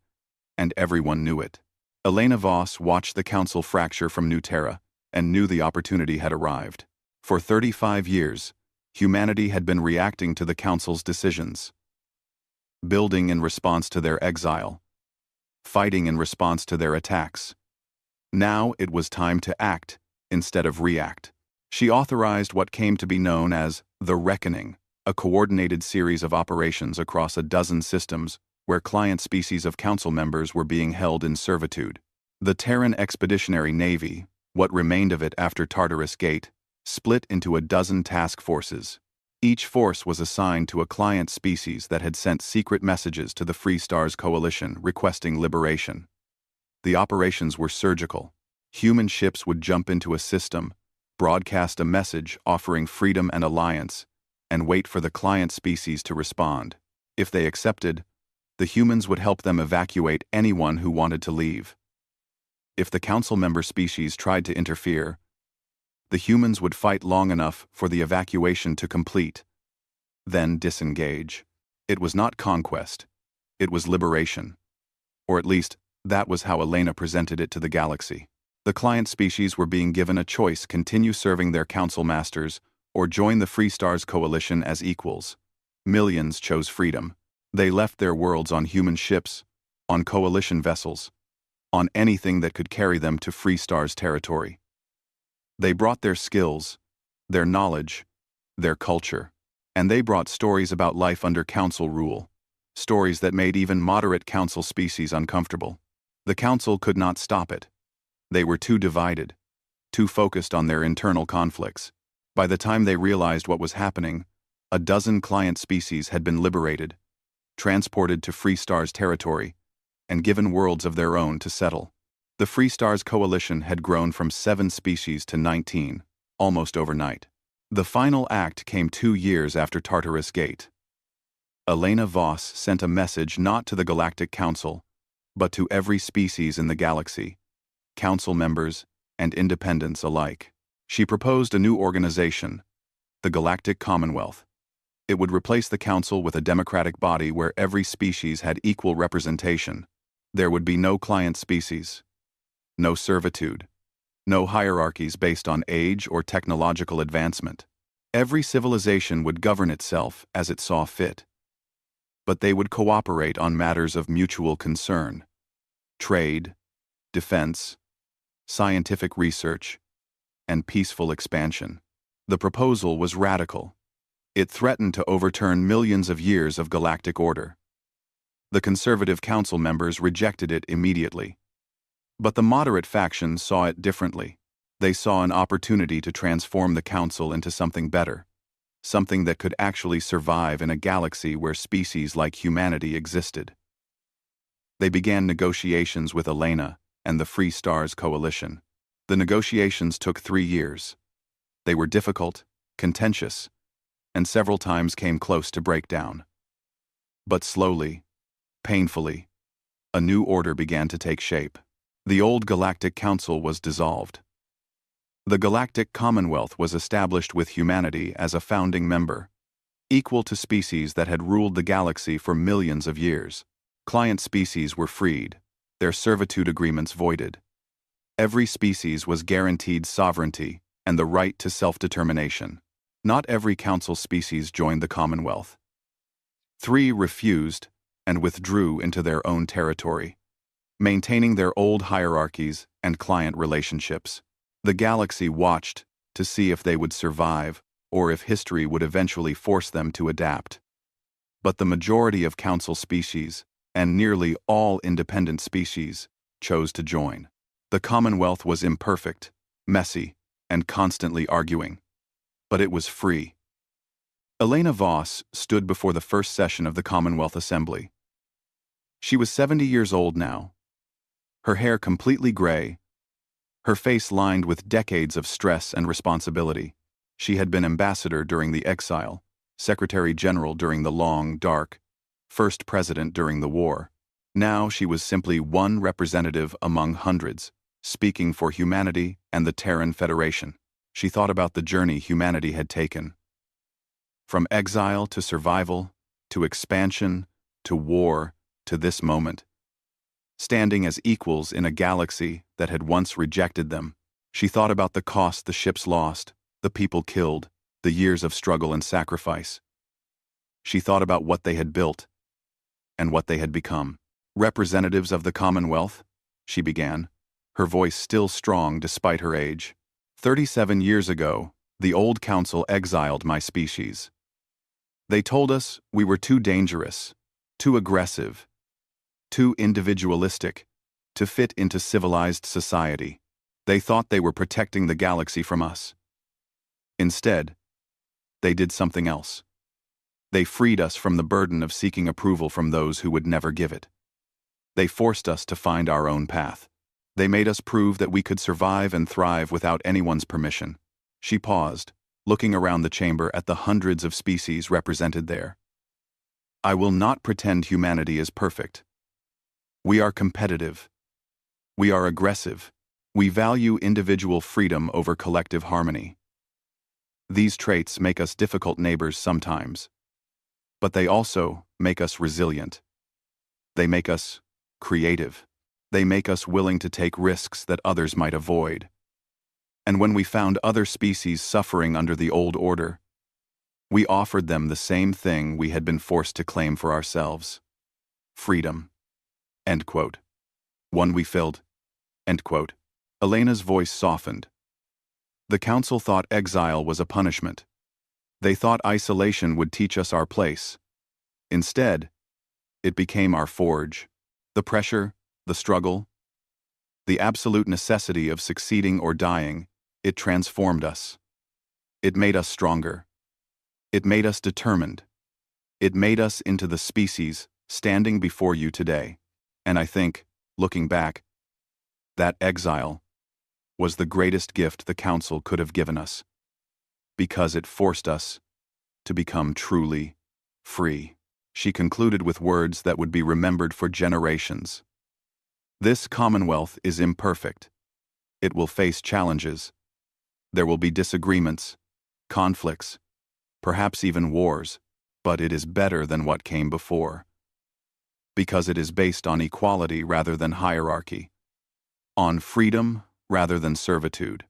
and everyone knew it. Elena Voss watched the council fracture from New Terra and knew the opportunity had arrived. For 35 years, humanity had been reacting to the council's decisions, building in response to their exile, fighting in response to their attacks. Now it was time to act instead of react. She authorized what came to be known as the Reckoning, a coordinated series of operations across a dozen systems where client species of council members were being held in servitude. The Terran Expeditionary Navy, what remained of it after Tartarus Gate, split into a dozen task forces. Each force was assigned to a client species that had sent secret messages to the Free Stars Coalition requesting liberation. The operations were surgical. Human ships would jump into a system, broadcast a message offering freedom and alliance, and wait for the client species to respond. If they accepted, the humans would help them evacuate anyone who wanted to leave. If the council member species tried to interfere, the humans would fight long enough for the evacuation to complete, then disengage. It was not conquest, it was liberation. Or at least, that was how Elena presented it to the galaxy. The client species were being given a choice: continue serving their council masters or join the Free Stars Coalition as equals. Millions chose freedom. They left their worlds on human ships, on coalition vessels, on anything that could carry them to Free Stars territory. They brought their skills, their knowledge, their culture, and they brought stories about life under council rule, stories that made even moderate council species uncomfortable. The council could not stop it. They were too divided, too focused on their internal conflicts. By the time they realized what was happening, a dozen client species had been liberated, transported to Free Stars territory, and given worlds of their own to settle. The Free Stars Coalition had grown from 7 species to 19, almost overnight. The final act came 2 years after Tartarus Gate. Elena Voss sent a message not to the Galactic Council, but to every species in the galaxy, council members and independents alike. She proposed a new organization, the Galactic Commonwealth. It would replace the council with a democratic body where every species had equal representation. There would be no client species, no servitude, no hierarchies based on age or technological advancement. Every civilization would govern itself as it saw fit. But they would cooperate on matters of mutual concern: trade, defense, scientific research, and peaceful expansion. The proposal was radical. It threatened to overturn millions of years of galactic order. The conservative council members rejected it immediately. But the moderate faction saw it differently. They saw an opportunity to transform the council into something better, something that could actually survive in a galaxy where species like humanity existed. They began negotiations with Elena and the Free Stars Coalition. The negotiations took 3 years. They were difficult, contentious, and several times came close to breakdown. But slowly, painfully, a new order began to take shape. The old Galactic Council was dissolved. The Galactic Commonwealth was established with humanity as a founding member, equal to species that had ruled the galaxy for millions of years. Client species were freed, their servitude agreements voided. Every species was guaranteed sovereignty and the right to self-determination. Not every council species joined the Commonwealth. 3 refused and withdrew into their own territory, maintaining their old hierarchies and client relationships. The galaxy watched to see if they would survive or if history would eventually force them to adapt. But the majority of council species, and nearly all independent species, chose to join. The Commonwealth was imperfect, messy, and constantly arguing. But it was free. Elena Voss stood before the first session of the Commonwealth Assembly. She was 70 years old now, her hair completely gray, her face lined with decades of stress and responsibility. She had been ambassador during the exile, secretary general during the long, dark, first president during the war. Now she was simply one representative among hundreds, speaking for humanity and the Terran Federation. She thought about the journey humanity had taken. From exile to survival, to expansion, to war, to this moment. Standing as equals in a galaxy that had once rejected them, she thought about the cost the ships lost, the people killed, the years of struggle and sacrifice. She thought about what they had built and what they had become. Representatives of the Commonwealth, she began, her voice still strong despite her age. 37 years ago, the old council exiled my species. They told us we were too dangerous, too aggressive, too individualistic to fit into civilized society. They thought they were protecting the galaxy from us. Instead, they did something else. They freed us from the burden of seeking approval from those who would never give it. They forced us to find our own path. They made us prove that we could survive and thrive without anyone's permission. She paused, looking around the chamber at the hundreds of species represented there. I will not pretend humanity is perfect. We are competitive. We are aggressive. We value individual freedom over collective harmony. These traits make us difficult neighbors sometimes, but they also make us resilient. They make us creative. They make us willing to take risks that others might avoid. And when we found other species suffering under the old order, we offered them the same thing we had been forced to claim for ourselves. Freedom. End quote. One we filled. End quote. Elena's voice softened. The council thought exile was a punishment. They thought isolation would teach us our place. Instead, it became our forge. The pressure, the struggle, the absolute necessity of succeeding or dying, it transformed us. It made us stronger. It made us determined. It made us into the species standing before you today. And I think, looking back, that exile was the greatest gift the council could have given us, because it forced us to become truly free. She concluded with words that would be remembered for generations. This Commonwealth is imperfect. It will face challenges. There will be disagreements, conflicts, perhaps even wars, but it is better than what came before. Because it is based on equality rather than hierarchy, on freedom rather than servitude,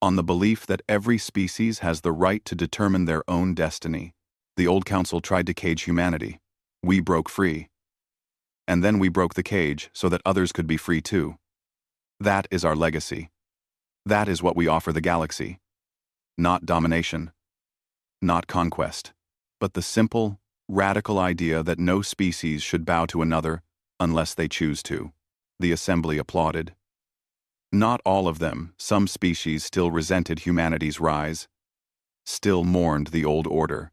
on the belief that every species has the right to determine their own destiny. The old council tried to cage humanity. We broke free. And then we broke the cage so that others could be free too. That is our legacy. That is what we offer the galaxy. Not domination, not conquest, but the simple, radical idea that no species should bow to another unless they choose to. The assembly applauded. Not all of them. Some species still resented humanity's rise, still mourned the old order.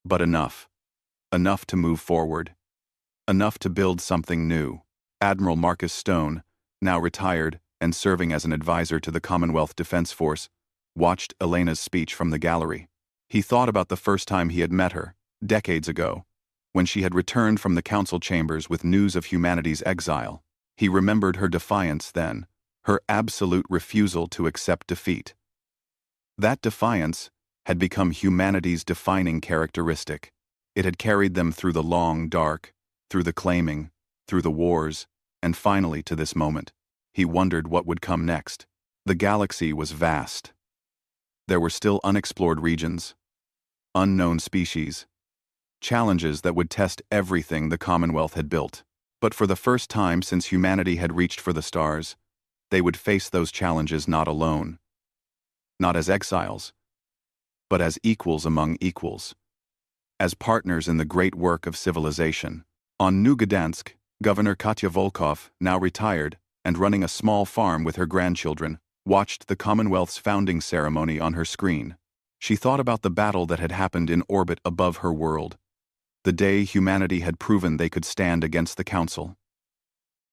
But enough. Enough to move forward. Enough to build something new. Admiral Marcus Stone, now retired and serving as an advisor to the Commonwealth Defense Force, watched Elena's speech from the gallery. He thought about the first time he had met her, decades ago, when she had returned from the council chambers with news of humanity's exile. He remembered her defiance then, her absolute refusal to accept defeat. That defiance had become humanity's defining characteristic. It had carried them through the long dark, through the claiming, through the wars, and finally to this moment. He wondered what would come next. The galaxy was vast. There were still unexplored regions, unknown species, challenges that would test everything the Commonwealth had built. But for the first time since humanity had reached for the stars, they would face those challenges not alone, not as exiles, but as equals among equals, as partners in the great work of civilization. On New Gdansk, Governor Katya Volkov, now retired and running a small farm with her grandchildren, watched the Commonwealth's founding ceremony on her screen. She thought about the battle that had happened in orbit above her world, the day humanity had proven they could stand against the Council.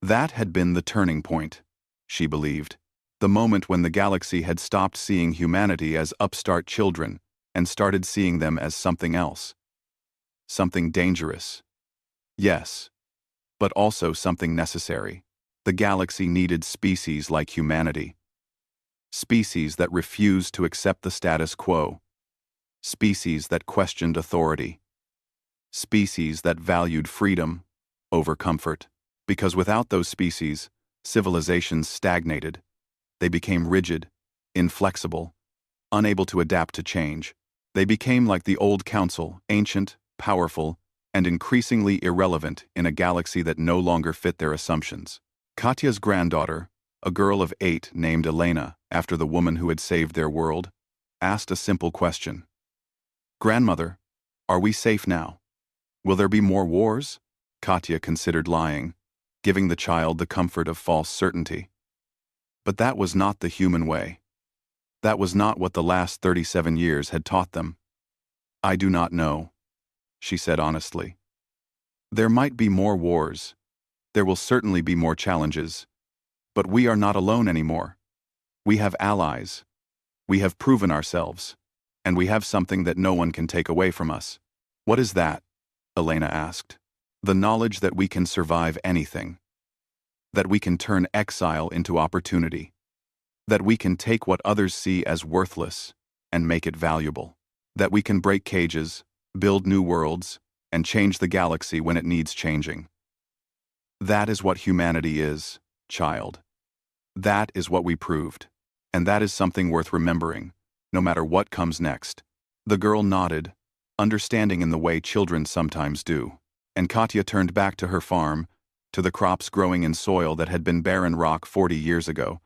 That had been the turning point, she believed, the moment when the galaxy had stopped seeing humanity as upstart children and started seeing them as something else. Something dangerous. Yes, but also something necessary. The galaxy needed species like humanity. Species that refused to accept the status quo. species that questioned authority, species that valued freedom over comfort. Because without those species, civilizations stagnated. They became rigid, inflexible, unable to adapt to change. They became like the old council, ancient, powerful, and increasingly irrelevant in a galaxy that no longer fit their assumptions. Katya's granddaughter, a girl of 8 named Elena after the woman who had saved their world, asked a simple question. "Grandmother, are we safe now? Will there be more wars?" Katya considered lying, giving the child the comfort of false certainty. But that was not the human way. That was not what the last 37 years had taught them. "I do not know," she said honestly. "There might be more wars. There will certainly be more challenges. But we are not alone anymore. We have allies. We have proven ourselves. And we have something that no one can take away from us." "What is that?" Elena asked. "The knowledge that we can survive anything. That we can turn exile into opportunity. That we can take what others see as worthless and make it valuable. That we can break cages, build new worlds, and change the galaxy when it needs changing. That is what humanity is, child. That is what we proved. And that is something worth remembering, no matter what comes next." The girl nodded, understanding in the way children sometimes do. And Katya turned back to her farm, to the crops growing in soil that had been barren rock 40 years ago,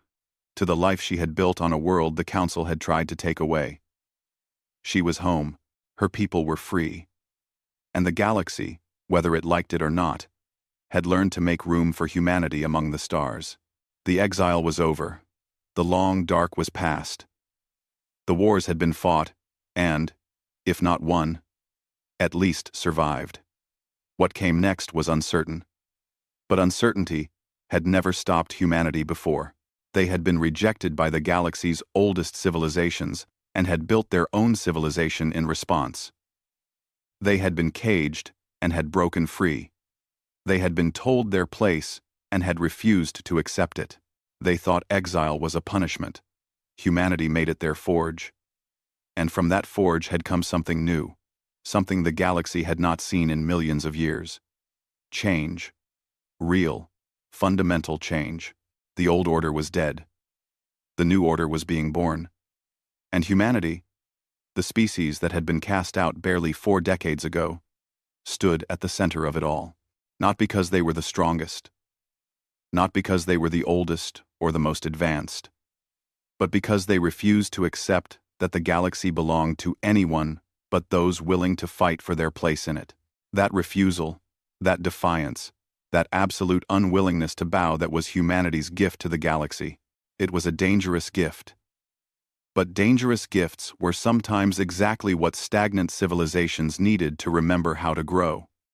to the life she had built on a world the council had tried to take away. She was home, her people were free. And the galaxy, whether it liked it or not, had learned to make room for humanity among the stars. The exile was over. The long dark was past. The wars had been fought, and, if not won, at least survived. What came next was uncertain. But uncertainty had never stopped humanity before. They had been rejected by the galaxy's oldest civilizations and had built their own civilization in response. They had been caged and had broken free. They had been told their place and had refused to accept it. They thought exile was a punishment. Humanity made it their forge. And from that forge had come something new, something the galaxy had not seen in millions of years. Change. Real, fundamental change. The old order was dead. The new order was being born. And humanity, the species that had been cast out barely 4 decades ago, stood at the center of it all. Not because they were the strongest, not because they were the oldest or the most advanced, but because they refused to accept that the galaxy belonged to anyone but those willing to fight for their place in it. That refusal, that defiance, that absolute unwillingness to bow that was humanity's gift to the galaxy. It was a dangerous gift. But dangerous gifts were sometimes exactly what stagnant civilizations needed to remember how to grow.